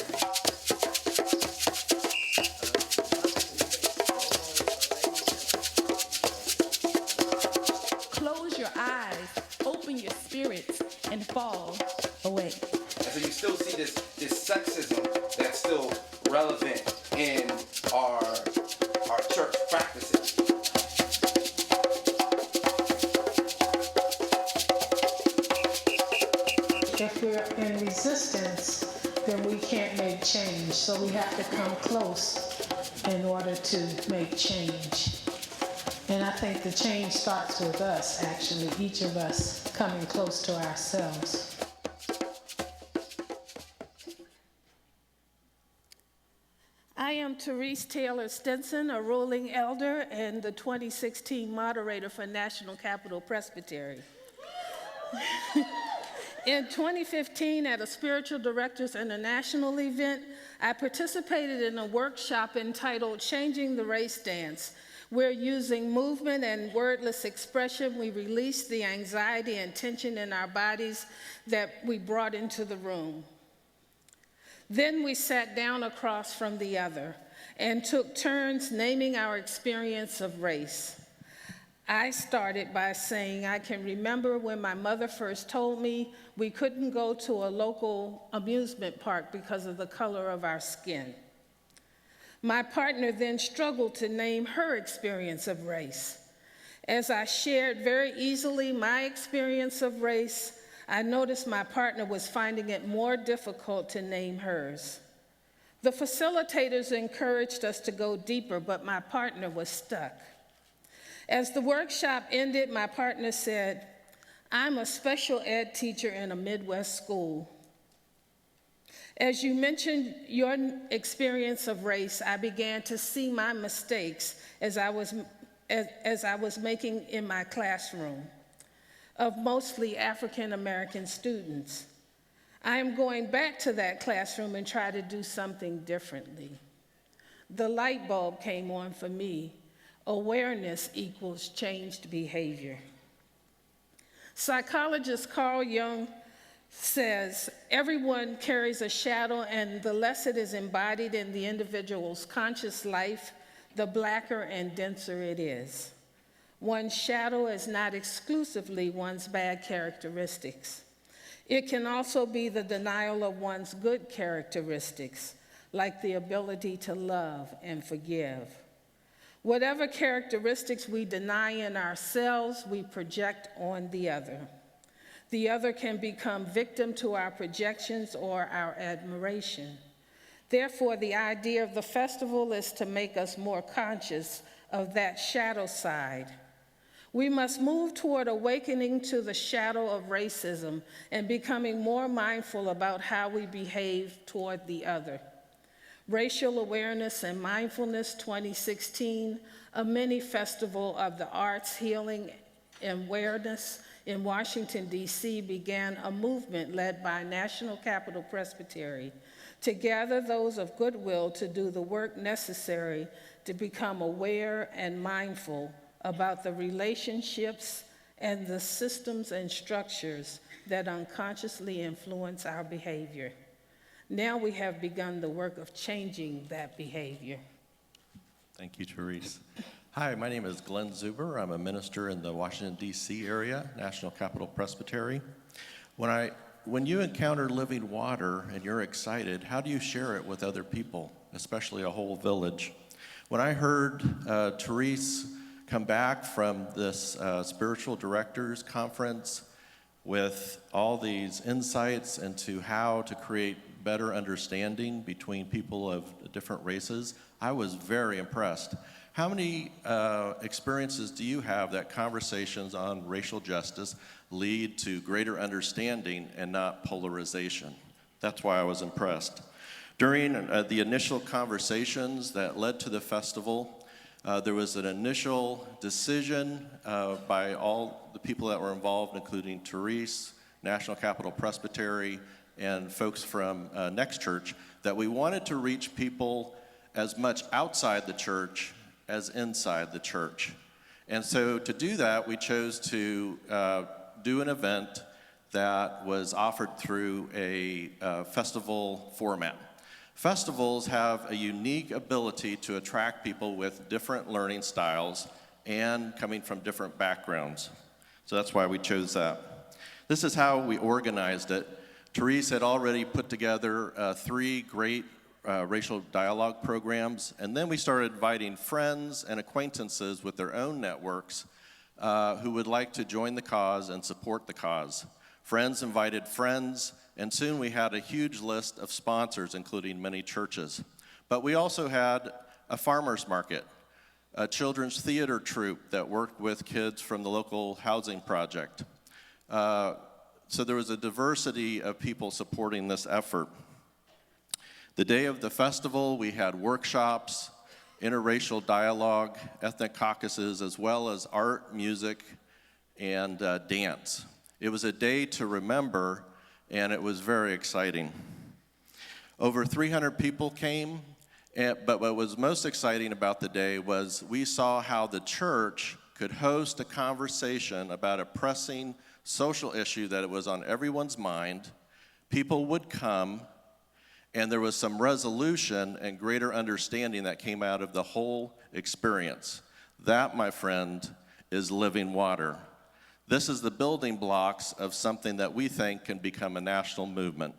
Close your eyes, open your spirits, and fall away. And so you still see this sexism that's still relevant in our church practices. If we're in resistance, then we can't make change. So we have to come close in order to make change. And I think the change starts with us, actually, each of us coming close to ourselves. am Therese Taylor Stinson, a ruling elder and the 2016 moderator for National Capital Presbytery. In 2015, at a Spiritual Directors International event, I participated in a workshop entitled Changing the Race Dance. We're using movement and wordless expression. We release the anxiety and tension in our bodies that we brought into the room. Then we sat down across from the other and took turns naming our experience of race. I started by saying, I can remember when my mother first told me we couldn't go to a local amusement park because of the color of our skin. My partner then struggled to name her experience of race. As I shared very easily my experience of race, I noticed my partner was finding it more difficult to name hers. The facilitators encouraged us to go deeper, but my partner was stuck. As the workshop ended, my partner said, I'm a special ed teacher in a Midwest school. As you mentioned your experience of race, I began to see my mistakes as I was making in my classroom of mostly African American students. I am going back to that classroom and try to do something differently. The light bulb came on for me. Awareness equals changed behavior. Psychologist Carl Jung says, everyone carries a shadow, and the less it is embodied in the individual's conscious life, the blacker and denser it is. One's shadow is not exclusively one's bad characteristics. It can also be the denial of one's good characteristics, like the ability to love and forgive. Whatever characteristics we deny in ourselves, we project on the other. The other can become victim to our projections or our admiration. Therefore, the idea of the festival is to make us more conscious of that shadow side. We must move toward awakening to the shadow of racism and becoming more mindful about how we behave toward the other. Racial Awareness and Mindfulness 2016, a mini festival of the arts, healing, and awareness in Washington, D.C., began a movement led by National Capital Presbytery to gather those of goodwill to do the work necessary to become aware and mindful about the relationships and the systems and structures that unconsciously influence our behavior. Now we have begun the work of changing that behavior. Thank you, Therese. Hi, my name is Glenn Zuber. I'm a minister in the Washington, D.C. area, National Capital Presbytery. When you encounter living water and you're excited, how do you share it with other people, especially a whole village? When I heard Therese come back from this Spiritual Directors Conference with all these insights into how to create better understanding between people of different races, I was very impressed. How many experiences do you have that conversations on racial justice lead to greater understanding and not polarization? That's why I was impressed. During the initial conversations that led to the festival, there was an initial decision by all the people that were involved, including Therese, National Capital Presbytery, and folks from Next Church, that we wanted to reach people as much outside the church as inside the church. And so to do that, we chose to do an event that was offered through a festival format. Festivals have a unique ability to attract people with different learning styles and coming from different backgrounds. So that's why we chose that. This is how we organized it. Therese had already put together 3 great racial dialogue programs, and then we started inviting friends and acquaintances with their own networks who would like to join the cause and support the cause. Friends invited friends, and soon we had a huge list of sponsors, including many churches. But we also had a farmer's market, a children's theater troupe that worked with kids from the local housing project. So there was a diversity of people supporting this effort. The day of the festival, we had workshops, interracial dialogue, ethnic caucuses, as well as art, music, and dance. It was a day to remember, and it was very exciting. Over 300 people came, but what was most exciting about the day was we saw how the church could host a conversation about a pressing social issue that it was on everyone's mind. People would come, and there was some resolution and greater understanding that came out of the whole experience. That, my friend, is living water. This is the building blocks of something that we think can become a national movement.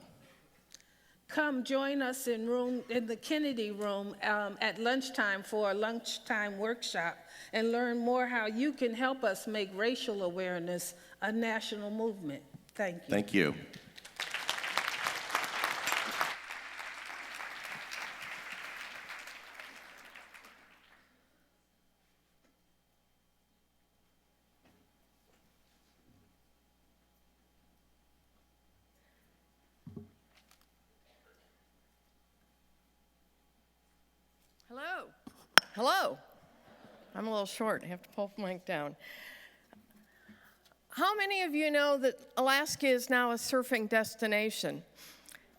Come join us in the Kennedy Room at lunchtime for a lunchtime workshop and learn more how you can help us make racial awareness a national movement. Thank you. Thank you. Hello. Hello. I'm a little short. I have to pull the mic down. How many of you know that Alaska is now a surfing destination?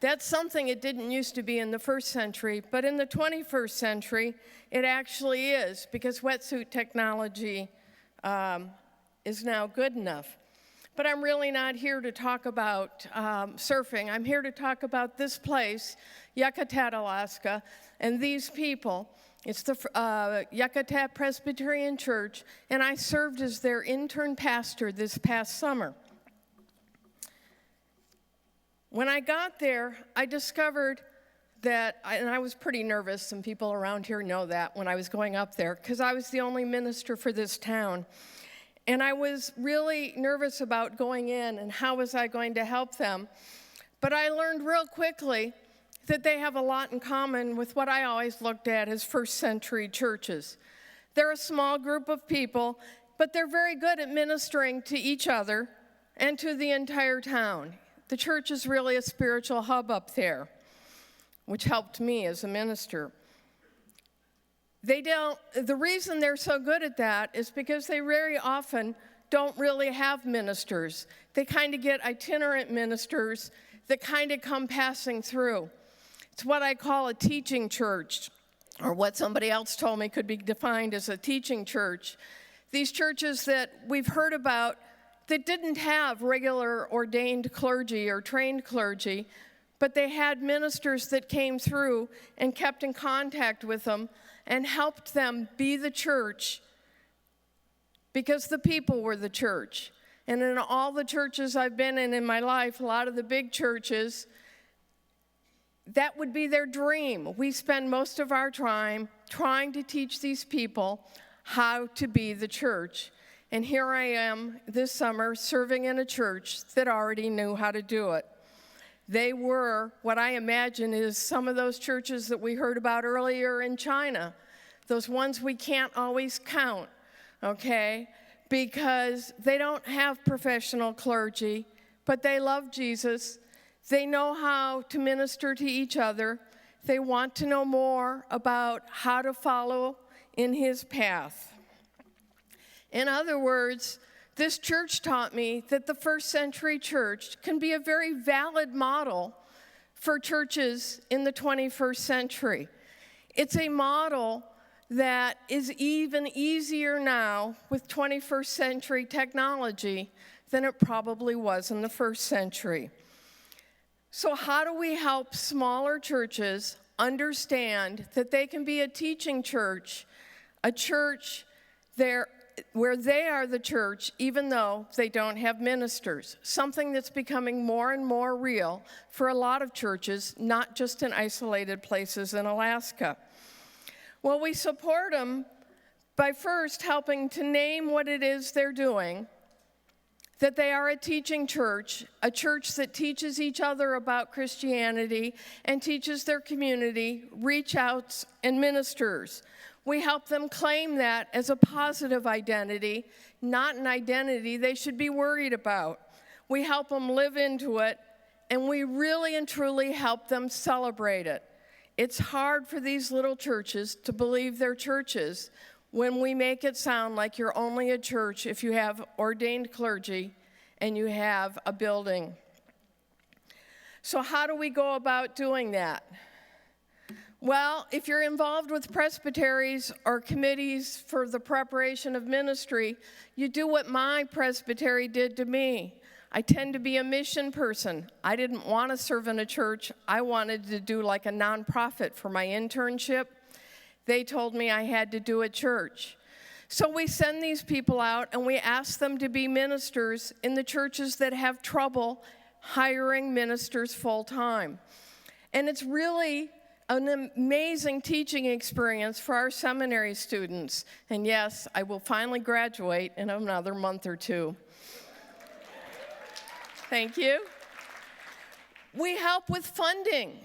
That's something it didn't used to be in the first century, but in the 21st century, it actually is, because wetsuit technology is now good enough. But I'm really not here to talk about surfing. I'm here to talk about this place, Yakutat, Alaska, and these people. It's the Yakutat Presbyterian Church, and I served as their intern pastor this past summer. When I got there, I discovered that, and I was pretty nervous, some people around here know that when I was going up there, because I was the only minister for this town. And I was really nervous about going in and how was I going to help them. But I learned real quickly that they have a lot in common with what I always looked at as first century churches. They're a small group of people, but they're very good at ministering to each other and to the entire town. The church is really a spiritual hub up there, which helped me as a minister. The reason they're so good at that is because they very often don't really have ministers. They kind of get itinerant ministers that kind of come passing through. It's what I call a teaching church, or what somebody else told me could be defined as a teaching church. These churches that we've heard about that didn't have regular ordained clergy or trained clergy, but they had ministers that came through and kept in contact with them and helped them be the church because the people were the church. And in all the churches I've been in my life, a lot of the big churches, that would be their dream. We spend most of our time trying to teach these people how to be the church. And here I am this summer serving in a church that already knew how to do it. They were what I imagine is some of those churches that we heard about earlier in China, those ones we can't always count, okay? Because they don't have professional clergy, but they love Jesus. They know how to minister to each other. They want to know more about how to follow in his path. In other words, this church taught me that the first century church can be a very valid model for churches in the 21st century. It's a model that is even easier now with 21st century technology than it probably was in the first century. So how do we help smaller churches understand that they can be a teaching church, a church where they are the church even though they don't have ministers, something that's becoming more and more real for a lot of churches, not just in isolated places in Alaska. Well, we support them by first helping to name what it is they're doing, that they are a teaching church, a church that teaches each other about Christianity and teaches their community, reach outs, and ministers. We help them claim that as a positive identity, not an identity they should be worried about. We help them live into it, and we really and truly help them celebrate it. It's hard for these little churches to believe they're churches when we make it sound like you're only a church if you have ordained clergy and you have a building. So how do we go about doing that? Well, if you're involved with presbyteries or committees for the preparation of ministry, you do what my presbytery did to me. I tend to be a mission person. I didn't want to serve in a church. I wanted to do like a nonprofit for my internship. They told me I had to do a church. So we send these people out and we ask them to be ministers in the churches that have trouble hiring ministers full time. And it's really an amazing teaching experience for our seminary students. And yes, I will finally graduate in another month or two. Thank you. We help with funding.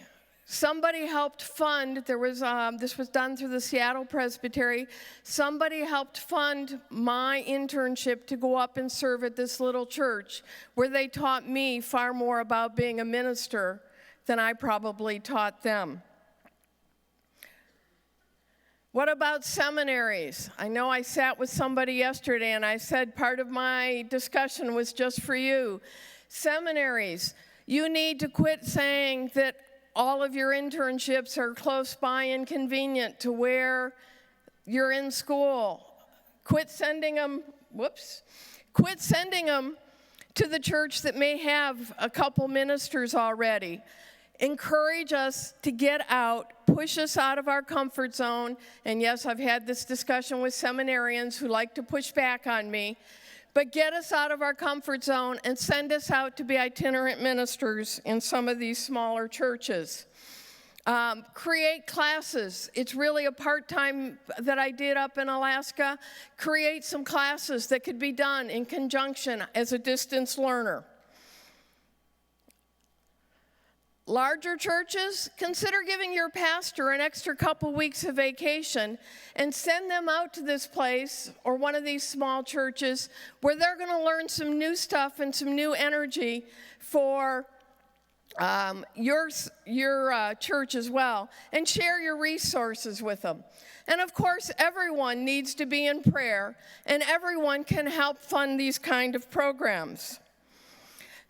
Somebody helped fund, this was done through the Seattle Presbytery. Somebody helped fund my internship to go up and serve at this little church where they taught me far more about being a minister than I probably taught them. What about seminaries? I know I sat with somebody yesterday and I said part of my discussion was just for you. Seminaries, you need to quit saying that all of your internships are close by and convenient to where you're in school. Quit sending them to the church that may have a couple ministers already. Encourage us to get out, push us out of our comfort zone. And yes, I've had this discussion with seminarians who like to push back on me. But get us out of our comfort zone and send us out to be itinerant ministers in some of these smaller churches. Create classes. It's really a part-time that I did up in Alaska. Create some classes that could be done in conjunction as a distance learner. Larger churches, consider giving your pastor an extra couple weeks of vacation and send them out to this place or one of these small churches where they're going to learn some new stuff and some new energy for your church as well, and share your resources with them. And of course, everyone needs to be in prayer, and everyone can help fund these kind of programs.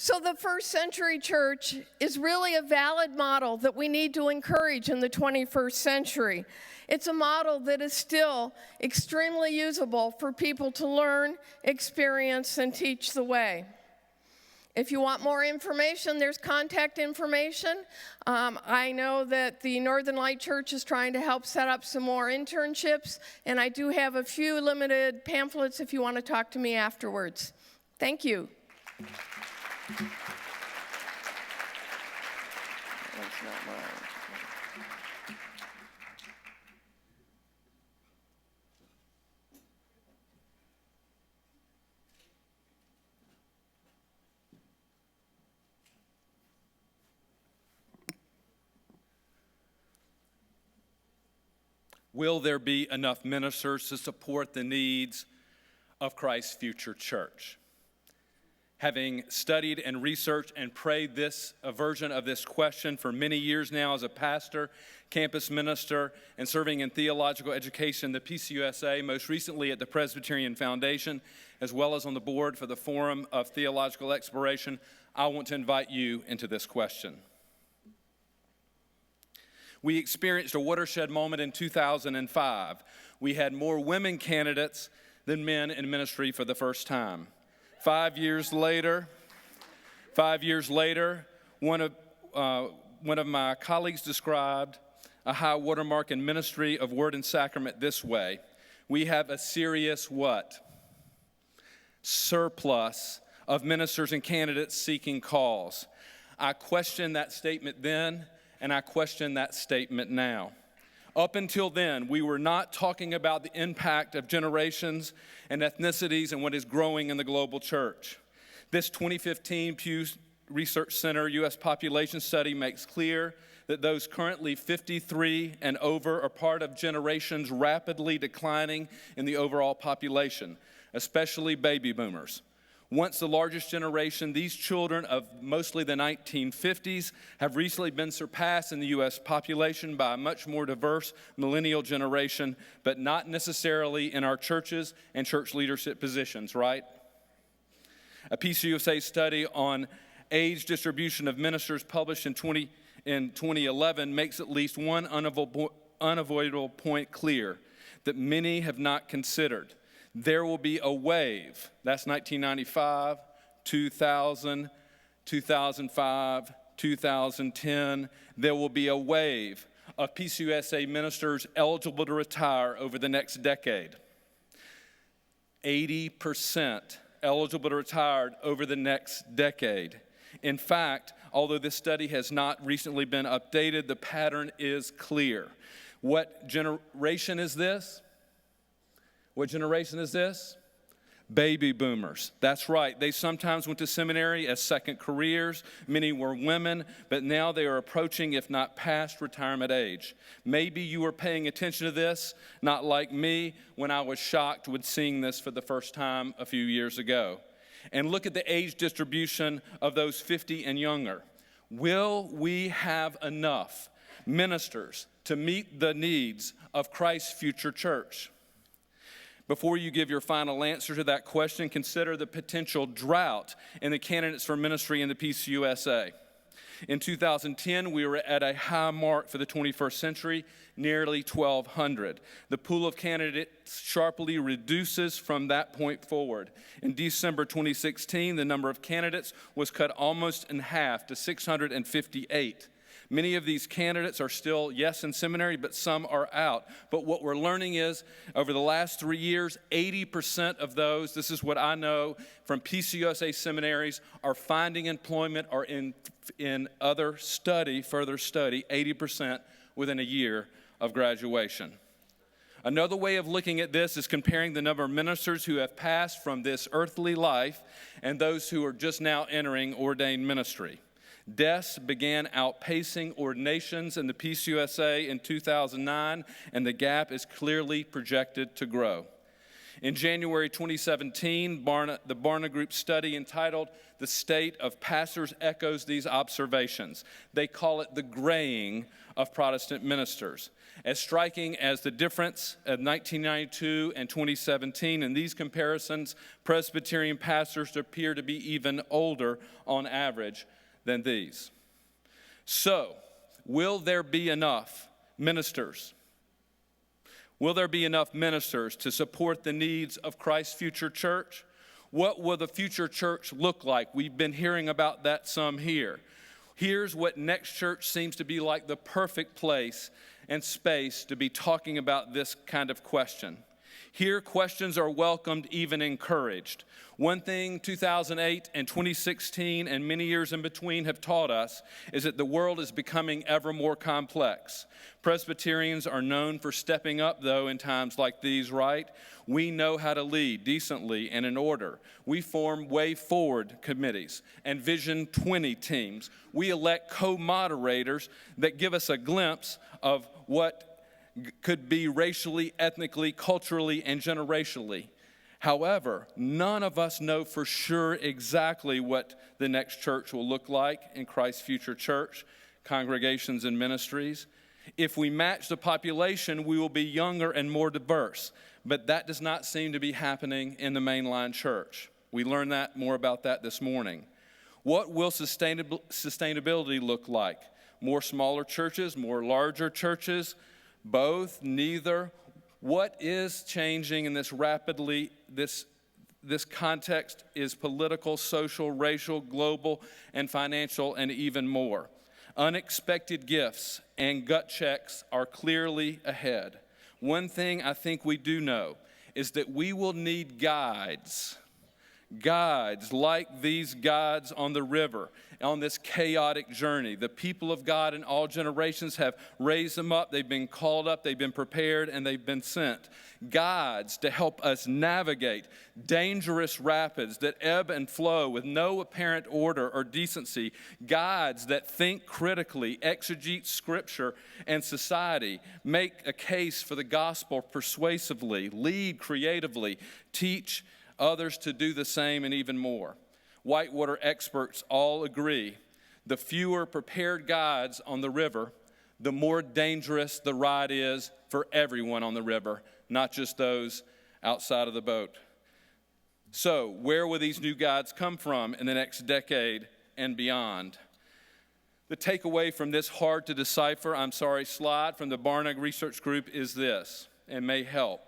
So the first century church is really a valid model that we need to encourage in the 21st century. It's a model that is still extremely usable for people to learn, experience, and teach the way. If you want more information, there's contact information. I know that the Northern Light Church is trying to help set up some more internships, and I do have a few limited pamphlets if you want to talk to me afterwards. Thank you. That's not mine. Will there be enough ministers to support the needs of Christ's future church? Having studied and researched and prayed a version of this question for many years now as a pastor, campus minister, and serving in theological education, the PCUSA, most recently at the Presbyterian Foundation, as well as on the board for the Forum of Theological Exploration, I want to invite you into this question. We experienced a watershed moment in 2005. We had more women candidates than men in ministry for the first time. 5 years later, one of my colleagues described a high watermark in ministry of word and sacrament this way: we have a serious what? Surplus of ministers and candidates seeking calls. I questioned that statement then, and I question that statement now. Up until then, we were not talking about the impact of generations and ethnicities and what is growing in the global church. This 2015 Pew Research Center U.S. population study makes clear that those currently 53 and over are part of generations rapidly declining in the overall population, especially baby boomers. Once the largest generation, these children of mostly the 1950s have recently been surpassed in the U.S. population by a much more diverse millennial generation, but not necessarily in our churches and church leadership positions, right? A PCUSA study on age distribution of ministers published in 2011 makes at least one unavoidable point clear that many have not considered. There will be a wave. That's 1995, 2000, 2005, 2010. There will be a wave of PCUSA ministers eligible to retire over the next decade. 80% eligible to retire over the next decade. In fact, although this study has not recently been updated, the pattern is clear. What generation is this? What generation is this? Baby boomers. That's right. They sometimes went to seminary as second careers. Many were women, but now they are approaching, if not past, retirement age. Maybe you were paying attention to this, not like me when I was shocked with seeing this for the first time a few years ago. And look at the age distribution of those 50 and younger. Will we have enough ministers to meet the needs of Christ's future church? Before you give your final answer to that question, consider the potential drought in the candidates for ministry in the PCUSA. In 2010, we were at a high mark for the 21st century, nearly 1,200. The pool of candidates sharply reduces from that point forward. In December 2016, the number of candidates was cut almost in half to 658. Many of these candidates are still, yes, in seminary, but some are out. But what we're learning is, over the last 3 years, 80% of those, this is what I know from PCUSA seminaries, are finding employment or in other study, further study, 80% within a year of graduation. Another way of looking at this is comparing the number of ministers who have passed from this earthly life and those who are just now entering ordained ministry. Deaths began outpacing ordinations in the PCUSA in 2009, and the gap is clearly projected to grow. In January 2017, the Barna Group study entitled "The State of Pastors" echoes these observations. They call it the graying of Protestant ministers. As striking as the difference of 1992 and 2017, in these comparisons, Presbyterian pastors appear to be even older on average than these. So, will there be enough ministers? Will there be enough ministers to support the needs of Christ's future church? What will the future church look like? We've been hearing about that some here. Here's what Next Church seems to be like the perfect place and space to be talking about this kind of question. Here, questions are welcomed, even encouraged. One thing 2008 and 2016 and many years in between have taught us is that the world is becoming ever more complex. Presbyterians are known for stepping up, though, in times like these, right? We know how to lead decently and in order. We form Way Forward committees and Vision 20 teams. We elect co-moderators that give us a glimpse of what could be racially, ethnically, culturally, and generationally. However, none of us know for sure exactly what the next church will look like in Christ's future church, congregations, and ministries. If we match the population, we will be younger and more diverse, but that does not seem to be happening in the mainline church. We learned more about that this morning. What will sustainability look like? More smaller churches, more larger churches? Both, neither. What is changing in this rapidly, this context is political, social, racial, global, and financial, and even more. Unexpected gifts and gut checks are clearly ahead. One thing I think we do know is that we will need guides like these guides on the river, on this chaotic journey. The people of God in all generations have raised them up. They've been called up, they've been prepared, and they've been sent. Guides to help us navigate dangerous rapids that ebb and flow with no apparent order or decency. Guides that think critically, exegete Scripture and society, make a case for the gospel persuasively, lead creatively, teach others to do the same and even more. Whitewater experts all agree the fewer prepared guides on the river, the more dangerous the ride is for everyone on the river, not just those outside of the boat. So, where will these new guides come from in the next decade and beyond? The takeaway from this hard to decipher, slide from the Barnard Research Group is this, and may help.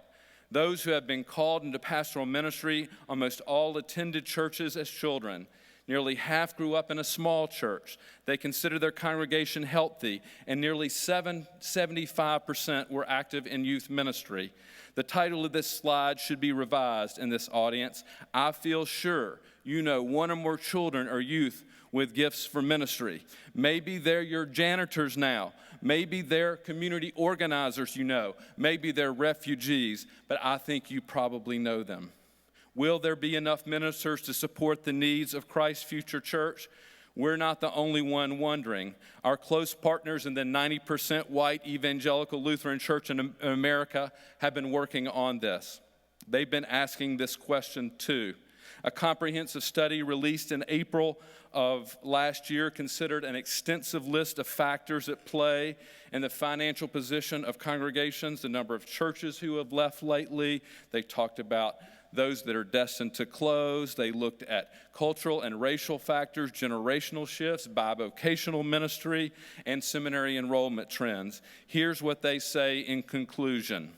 Those who have been called into pastoral ministry almost all attended churches as children. Nearly half grew up in a small church. They consider their congregation healthy, and nearly 75% were active in youth ministry. The title of this slide should be revised in this audience. I feel sure you know one or more children or youth with gifts for ministry. Maybe they're your janitors now. Maybe they're community organizers you know. Maybe they're refugees, but I think you probably know them. Will there be enough ministers to support the needs of Christ's future church? We're not the only one wondering. Our close partners in the 90% white evangelical Lutheran Church in America have been working on this. They've been asking this question too. A comprehensive study released in April of last year considered an extensive list of factors at play in the financial position of congregations, the number of churches who have left lately. They talked about those that are destined to close. They looked at cultural and racial factors, generational shifts, bivocational ministry, and seminary enrollment trends. Here's what they say in conclusion.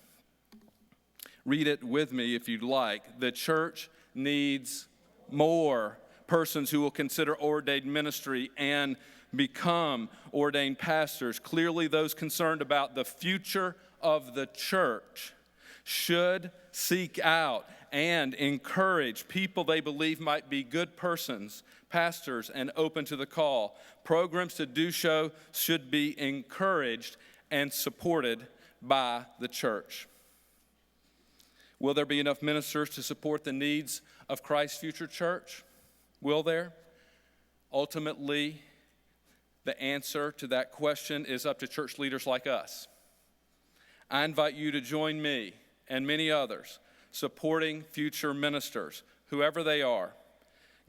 Read it with me if you'd like. The church needs more persons who will consider ordained ministry and become ordained pastors. Clearly, those concerned about the future of the church should seek out and encourage people they believe might be good persons, pastors, and open to the call. Programs to do so should be encouraged and supported by the church. Will there be enough ministers to support the needs of Christ's future church? Will there? Ultimately, the answer to that question is up to church leaders like us. I invite you to join me and many others supporting future ministers, whoever they are.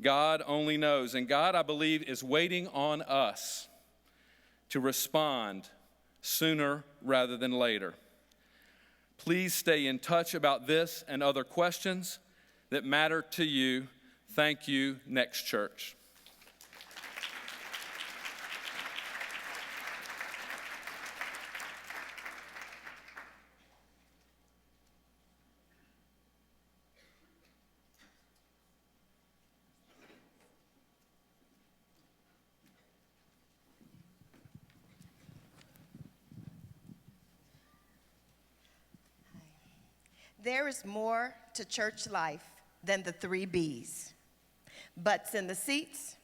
God only knows, and God, I believe, is waiting on us to respond sooner rather than later. Please stay in touch about this and other questions that matter to you. Thank you, Next Church. There is more to church life than the 3 B's. Butts in the seats,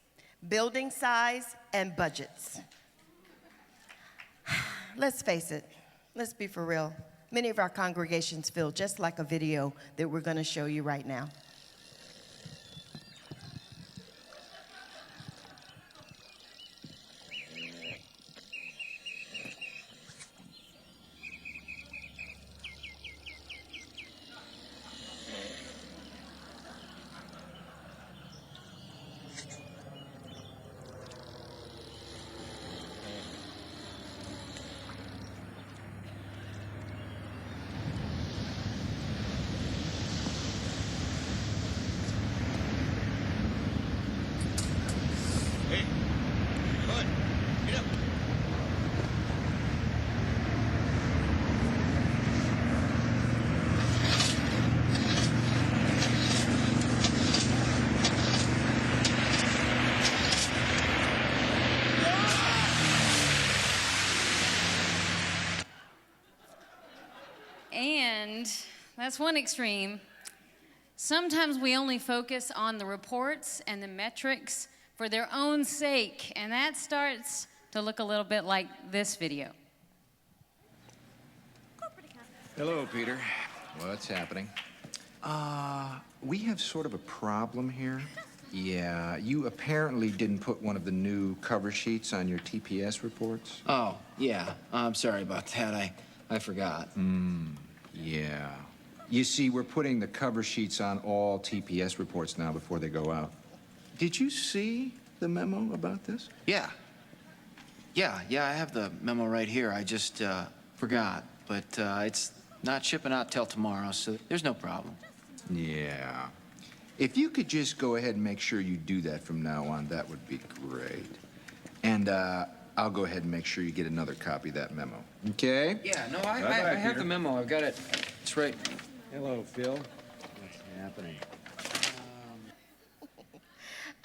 building size, and budgets. Let's face it, let's be for real. Many of our congregations feel just like a video that we're going to show you right now. And that's one extreme. Sometimes we only focus on the reports and the metrics for their own sake, and that starts to look a little bit like this video. Hello, Peter. What's happening? We have sort of a problem here. Yeah, you apparently didn't put one of the new cover sheets on your TPS reports. Oh, yeah. I'm sorry about that. I forgot. Yeah. You see, we're putting the cover sheets on all TPS reports now before they go out. Did you see the memo about this? Yeah. Yeah, I have the memo right here. I just forgot. But it's not shipping out till tomorrow, so there's no problem. Yeah. If you could just go ahead and make sure you do that from now on, that would be great. And I'll go ahead and make sure you get another copy of that memo. Okay? Yeah, no, I have the memo. I've got it. It's right. Hello, Phil. What's happening?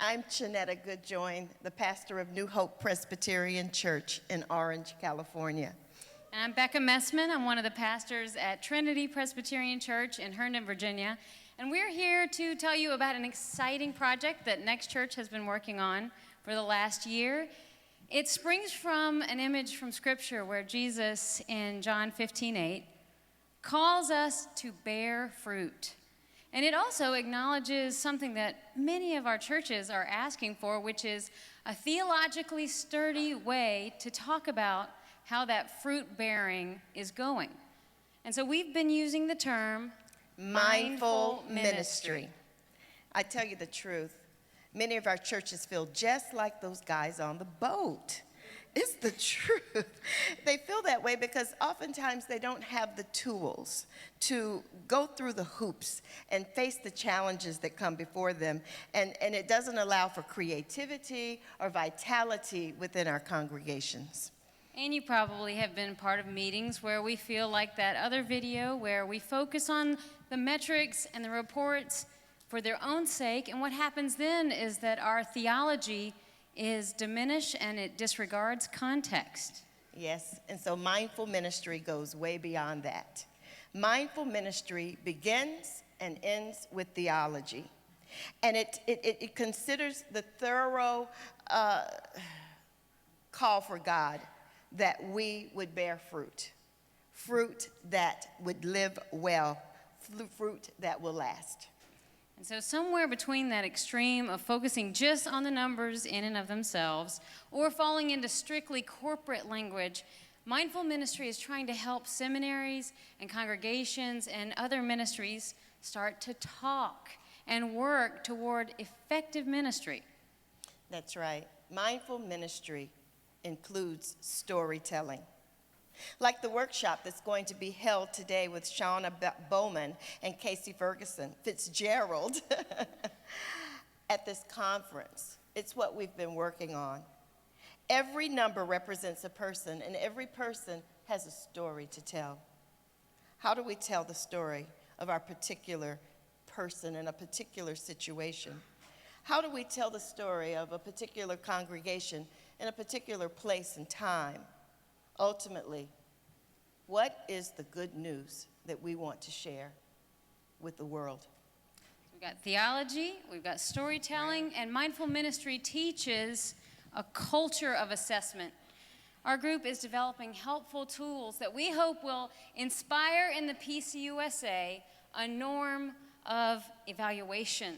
I'm Chinetta Goodjoin, the pastor of New Hope Presbyterian Church in Orange, California. And I'm Becca Messman. I'm one of the pastors at Trinity Presbyterian Church in Herndon, Virginia. And we're here to tell you about an exciting project that Next Church has been working on for the last year. It springs from an image from Scripture where Jesus in John 15:8 calls us to bear fruit. And it also acknowledges something that many of our churches are asking for, which is a theologically sturdy way to talk about how that fruit bearing is going. And so we've been using the term mindful ministry. I tell you the truth, many of our churches feel just like those guys on the boat. It's the truth. They feel that way because oftentimes they don't have the tools to go through the hoops and face the challenges that come before them. And it doesn't allow for creativity or vitality within our congregations. And you probably have been part of meetings where we feel like that other video where we focus on the metrics and the reports for their own sake. And what happens then is that our theology is diminished and it disregards context. Yes, and so mindful ministry goes way beyond that. Mindful ministry begins and ends with theology. And it considers the thorough call for God that we would bear fruit, fruit that would live well, fruit that will last. And so somewhere between that extreme of focusing just on the numbers in and of themselves or falling into strictly corporate language, mindful ministry is trying to help seminaries and congregations and other ministries start to talk and work toward effective ministry. That's right. Mindful ministry includes storytelling. Like the workshop that's going to be held today with Shauna Bowman and Casey Fitzgerald at this conference. It's what we've been working on. Every number represents a person, and every person has a story to tell. How do we tell the story of our particular person in a particular situation? How do we tell the story of a particular congregation in a particular place and time? Ultimately, what is the good news that we want to share with the world? We've got theology, we've got storytelling, and mindful ministry teaches a culture of assessment. Our group is developing helpful tools that we hope will inspire in the PCUSA a norm of evaluation.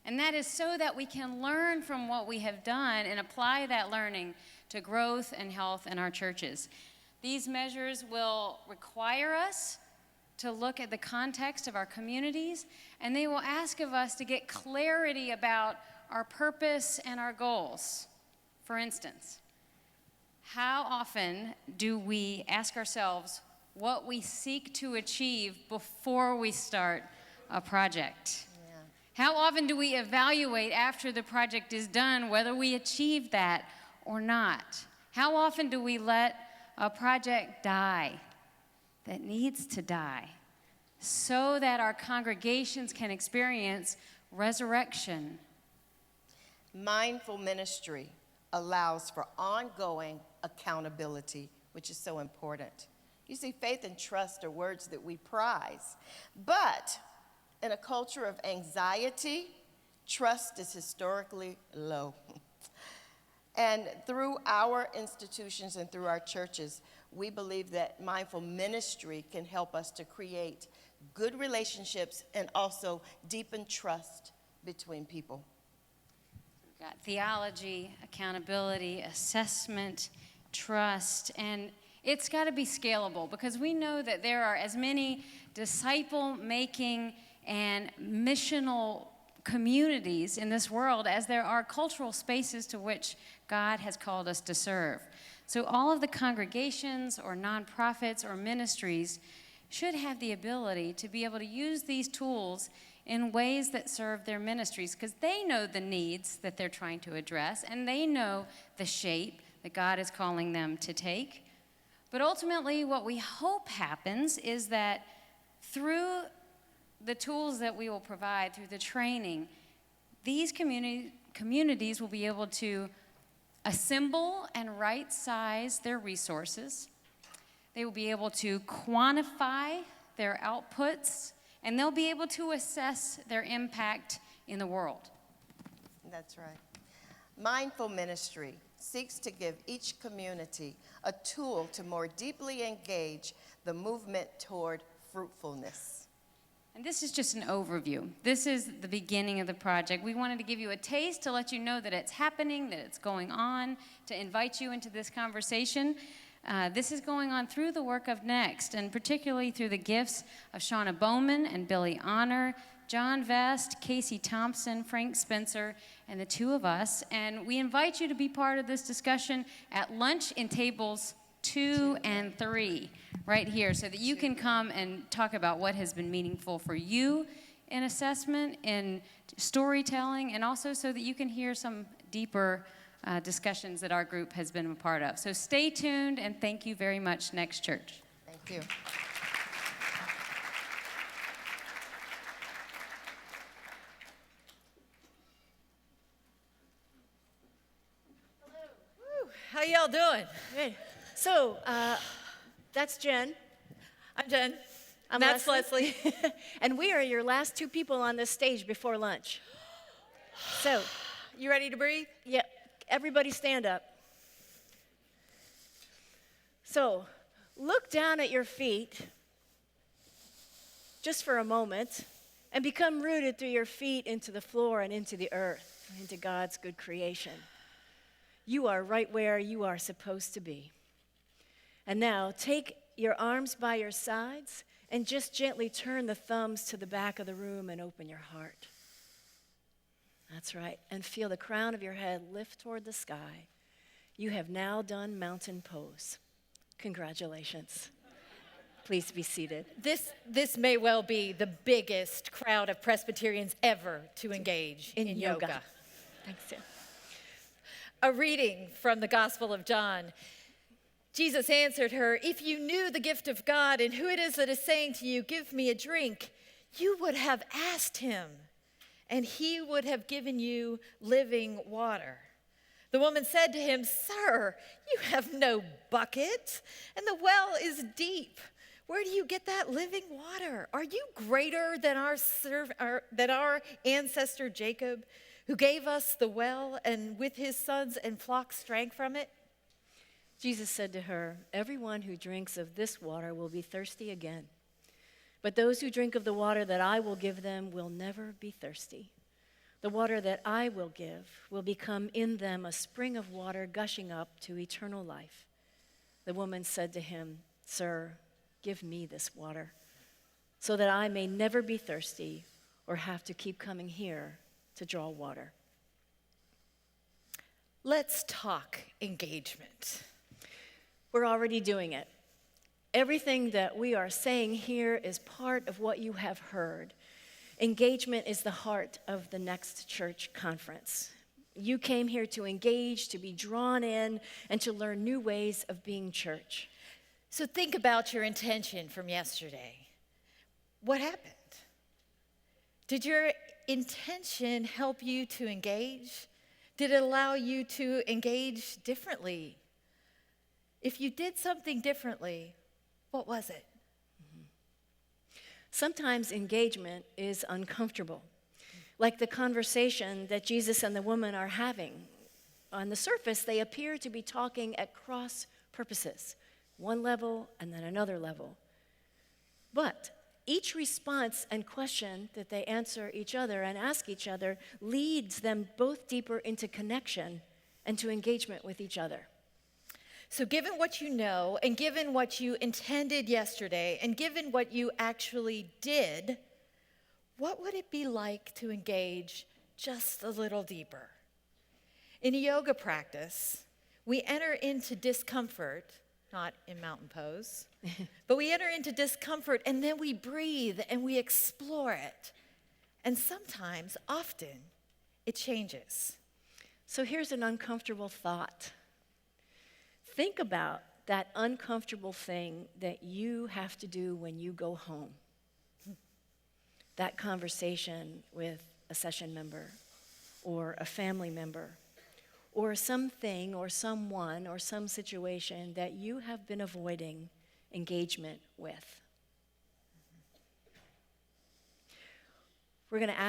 And that is so that we can learn from what we have done and apply that learning to growth and health in our churches. These measures will require us to look at the context of our communities, and they will ask of us to get clarity about our purpose and our goals. For instance, how often do we ask ourselves what we seek to achieve before we start a project? How often do we evaluate after the project is done whether we achieved that or not? How often do we let a project die that needs to die so that our congregations can experience resurrection? Mindful ministry allows for ongoing accountability, which is so important. You see, faith and trust are words that we prize, but in a culture of anxiety, trust is historically low. And through our institutions and through our churches, we believe that mindful ministry can help us to create good relationships and also deepen trust between people. We've got theology, accountability, assessment, trust, and it's got to be scalable because we know that there are as many disciple-making and missional communities in this world as there are cultural spaces to which God has called us to serve. So all of the congregations or nonprofits or ministries should have the ability to be able to use these tools in ways that serve their ministries because they know the needs that they're trying to address and they know the shape that God is calling them to take. But ultimately, what we hope happens is that through the tools that we will provide, through the training, these communities will be able to assemble and right-size their resources. They will be able to quantify their outputs, and they'll be able to assess their impact in the world. That's right. Mindful ministry seeks to give each community a tool to more deeply engage the movement toward fruitfulness. And this is just an overview. This is the beginning of the project. We wanted to give you a taste to let you know that it's happening, that it's going on, to invite you into this conversation. This is going on through the work of Next, and particularly through the gifts of Shauna Bowman and Billy Honor, John Vest, Casey Thompson, Frank Spencer, and the two of us. And we invite you to be part of this discussion at lunch in tables 2 and 3 right here so that you can come and talk about what has been meaningful for you in assessment, in storytelling, and also so that you can hear some deeper discussions that our group has been a part of. So stay tuned, and thank you very much, Next Church. Thank you. How y'all doing? Good. So, that's Jen. I'm Jen. I'm That's Leslie. And we are your last two people on this stage before lunch. So, You ready to breathe? yeah, everybody stand up. So, look down at your feet just for a moment and become rooted through your feet into the floor and into the earth, into God's good creation. You are right where you are supposed to be. And now take your arms by your sides and just gently turn the thumbs to the back of the room and open your heart. That's right. And feel the crown of your head lift toward the sky. You have now done mountain pose. Congratulations. Please be seated. This may well be the biggest crowd of Presbyterians ever to engage in yoga. Thanks, Sam. A reading from the Gospel of John. Jesus answered her, "If you knew the gift of God and who it is that is saying to you, 'Give me a drink,' you would have asked him, and he would have given you living water." The woman said to him, "Sir, you have no bucket, and the well is deep. Where do you get that living water? Are you greater than our ancestor Jacob, who gave us the well and with his sons and flocks drank from it?" Jesus said to her, "Everyone who drinks of this water will be thirsty again. But those who drink of the water that I will give them will never be thirsty. The water that I will give will become in them a spring of water gushing up to eternal life." The woman said to him, "Sir, give me this water, so that I may never be thirsty or have to keep coming here to draw water." Let's talk engagement. We're already doing it. Everything that we are saying here is part of what you have heard. Engagement is the heart of the Next Church Conference. You came here to engage, to be drawn in, and to learn new ways of being church. So think about your intention from yesterday. What happened? Did your intention help you to engage? Did it allow you to engage differently? If you did something differently, what was it? Sometimes engagement is uncomfortable, like the conversation that Jesus and the woman are having. On the surface, they appear to be talking at cross purposes, one level and then another level. But each response and question that they answer each other and ask each other leads them both deeper into connection and to engagement with each other. So, given what you know, and given what you intended yesterday, and given what you actually did, what would it be like to engage just a little deeper? In a yoga practice, we enter into discomfort, not in mountain pose, but we enter into discomfort and then we breathe and we explore it. And sometimes, often, it changes. So here's an uncomfortable thought. Think about that uncomfortable thing that you have to do when you go home. That conversation with a session member or a family member or something or someone or some situation that you have been avoiding engagement with. We were going to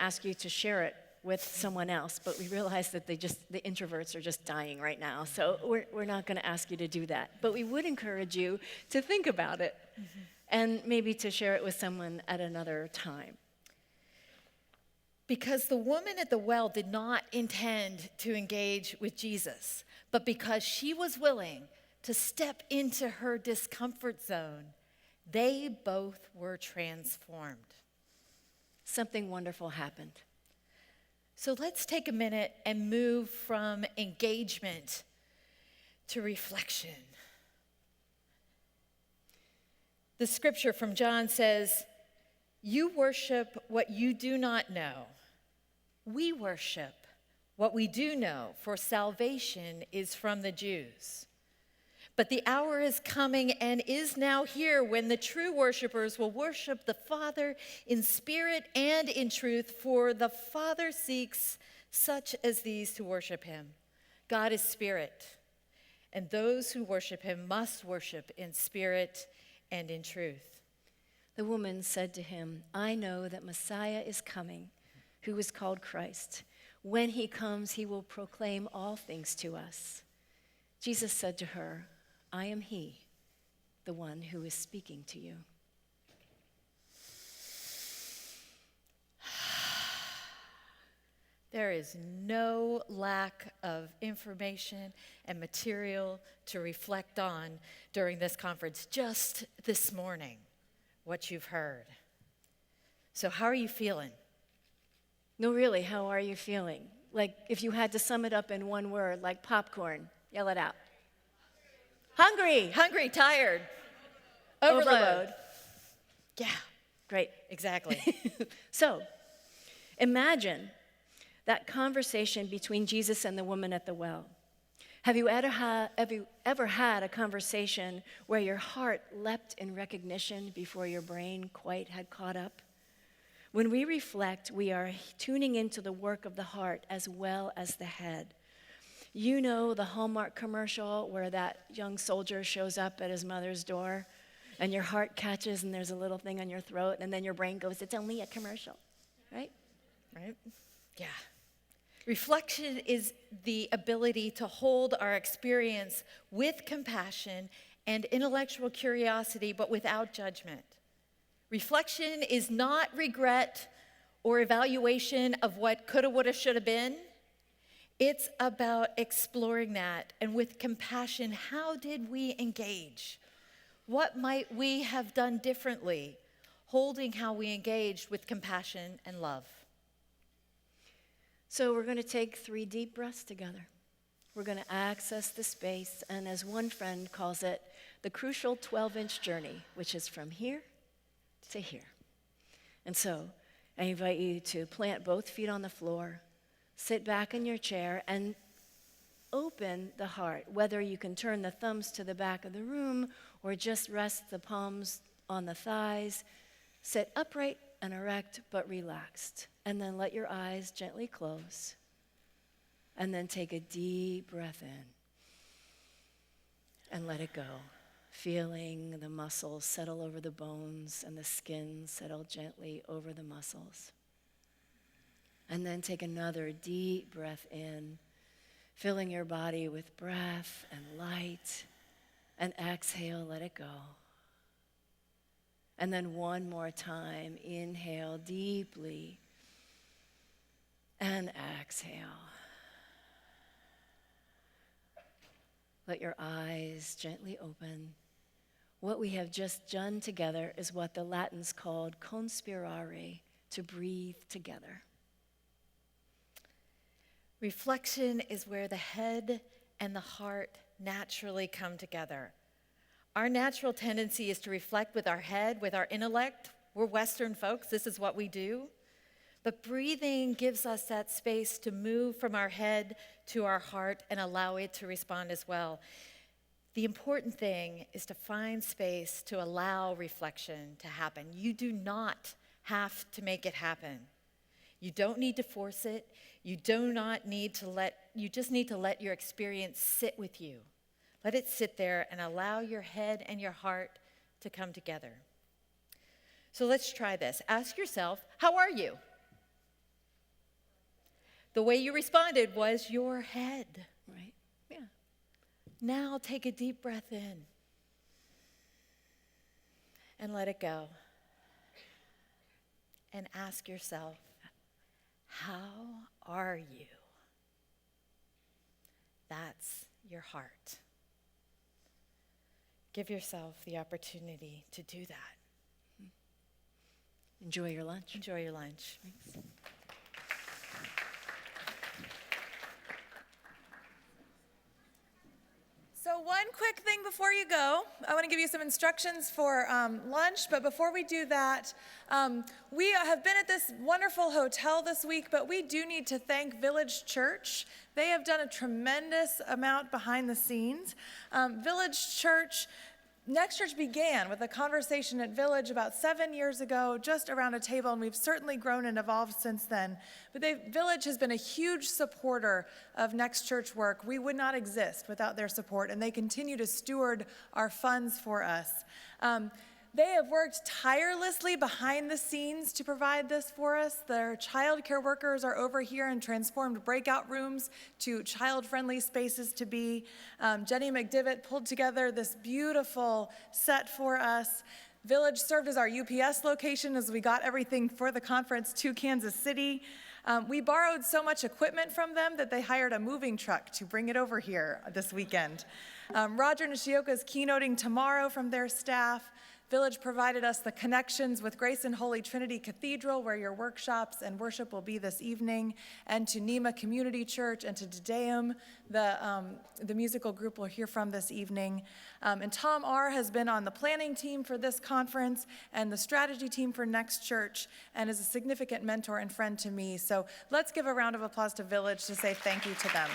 ask you to share it with someone else, but we realized that the introverts are just dying right now, so we're not going to ask you to do that. But we would encourage you to think about it and maybe to share it with someone at another time. Because the woman at the well did not intend to engage with Jesus, but because she was willing to step into her discomfort zone, they both were transformed. Something wonderful happened. So let's take a minute and move from engagement to reflection. The scripture from John says, "You worship what you do not know. We worship what we do know, for salvation is from the Jews. But the hour is coming and is now here when the true worshipers will worship the Father in spirit and in truth, for the Father seeks such as these to worship him. God is spirit, and those who worship him must worship in spirit and in truth." The woman said to him, "I know that Messiah is coming, who is called Christ. When he comes, he will proclaim all things to us." Jesus said to her, "I am he, the one who is speaking to you." There is no lack of information and material to reflect on during this conference, just this morning, what you've heard. So how are you feeling? No, really, how are you feeling? Like, if you had to sum it up in one word, like popcorn, yell it out. Hungry. Hungry, tired. Overload. Yeah. Great. Exactly. So, imagine that conversation between Jesus and the woman at the well. Have you ever had a conversation where your heart leapt in recognition before your brain quite had caught up? When we reflect, we are tuning into the work of the heart as well as the head. You know the Hallmark commercial where that young soldier shows up at his mother's door and your heart catches and there's a little thing on your throat and then your brain goes, "It's only a commercial," right? Right? Yeah. Reflection is the ability to hold our experience with compassion and intellectual curiosity, but without judgment. Reflection is not regret or evaluation of what coulda, woulda, shoulda been. It's about exploring that, and with compassion, how did we engage? What might we have done differently, holding how we engaged with compassion and love? So we're going to take 3 deep breaths together. We're going to access the space, and as one friend calls it, the crucial 12-inch journey, which is from here to here. And so I invite you to plant both feet on the floor, sit back in your chair, and open the heart, whether you can turn the thumbs to the back of the room or just rest the palms on the thighs. Sit upright and erect but relaxed. And then let your eyes gently close. And then take a deep breath in. And let it go. Feeling the muscles settle over the bones and the skin settle gently over the muscles. And then take another deep breath in, filling your body with breath and light. And exhale, let it go. And then one more time, inhale deeply. And exhale. Let your eyes gently open. What we have just done together is what the Latins called conspirare, to breathe together. Reflection is where the head and the heart naturally come together. Our natural tendency is to reflect with our head, with our intellect. We're Western folks, this is what we do. But breathing gives us that space to move from our head to our heart and allow it to respond as well. The important thing is to find space to allow reflection to happen. You do not have to make it happen. You don't need to force it. You just need to let your experience sit with you. Let it sit there and allow your head and your heart to come together. So let's try this. Ask yourself, how are you? The way you responded was your head, right? Yeah. Now take a deep breath in and let it go. And ask yourself, how are you? That's your heart. Give yourself the opportunity to do that. Enjoy your lunch. Enjoy your lunch. Thanks. So one quick thing before you go, I want to give you some instructions for lunch, but before we do that, we have been at this wonderful hotel this week, but we do need to thank Village Church. They have done a tremendous amount behind the scenes. Village Church, Next Church began with a conversation at Village about 7 years ago, just around a table, and we've certainly grown and evolved since then. But Village has been a huge supporter of Next Church work. We would not exist without their support, and they continue to steward our funds for us. They have worked tirelessly behind the scenes to provide this for us. Their child care workers are over here and transformed breakout rooms to child-friendly spaces to be. Jenny McDivitt pulled together this beautiful set for us. Village served as our UPS location as we got everything for the conference to Kansas City. We borrowed so much equipment from them that they hired a moving truck to bring it over here this weekend. Roger Nishioka is keynoting tomorrow from their staff. Village provided us the connections with Grace and Holy Trinity Cathedral, where your workshops and worship will be this evening, and to Nema Community Church and to Te Deum, the musical group we'll hear from this evening. And Tom R. has been on the planning team for this conference and the strategy team for Next Church, and is a significant mentor and friend to me. So let's give a round of applause to Village to say thank you to them.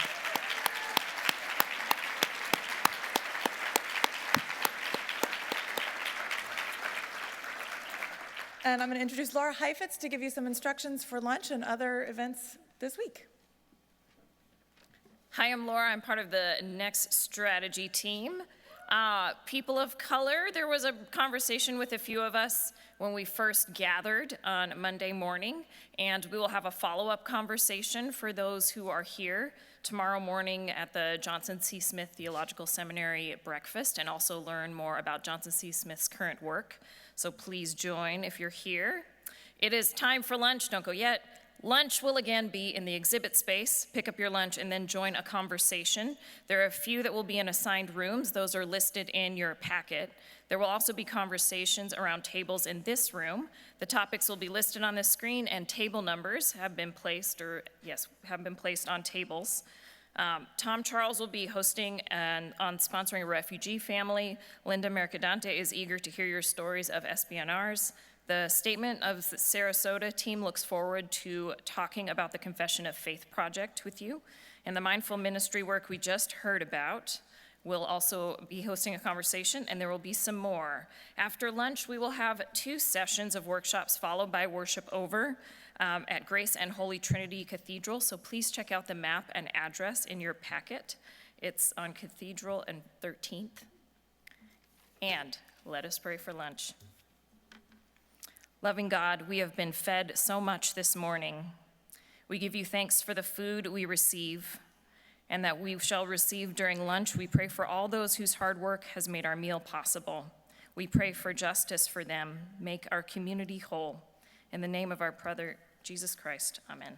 And I'm going to introduce Laura Heifetz to give you some instructions for lunch and other events this week. Hi, I'm Laura. I'm part of the Next Strategy team. People of color, there was a conversation with a few of us when we first gathered on Monday morning, and we will have a follow-up conversation for those who are here tomorrow morning at the Johnson C. Smith Theological Seminary breakfast, and also learn more about Johnson C. Smith's current work. So please join if you're here. It is time for lunch. Don't go yet. Lunch will again be in the exhibit space. Pick up your lunch and then join a conversation. There are a few that will be in assigned rooms. Those are listed in your packet. There will also be conversations around tables in this room. The topics will be listed on this screen, and table numbers have been placed, have been placed on tables. Tom Charles will be hosting on sponsoring a refugee family. Linda Mercadante is eager to hear your stories of SBNRs. The Statement of the Sarasota team looks forward to talking about the Confession of Faith project with you. And the mindful ministry work we just heard about will also be hosting a conversation, and there will be some more. After lunch, we will have 2 sessions of workshops followed by worship over at Grace and Holy Trinity Cathedral. So please check out the map and address in your packet. It's on Cathedral and 13th. And let us pray for lunch. Loving God, we have been fed so much this morning. We give you thanks for the food we receive and that we shall receive during lunch. We pray for all those whose hard work has made our meal possible. We pray for justice for them. Make our community whole. In the name of our brother, Jesus Christ, amen.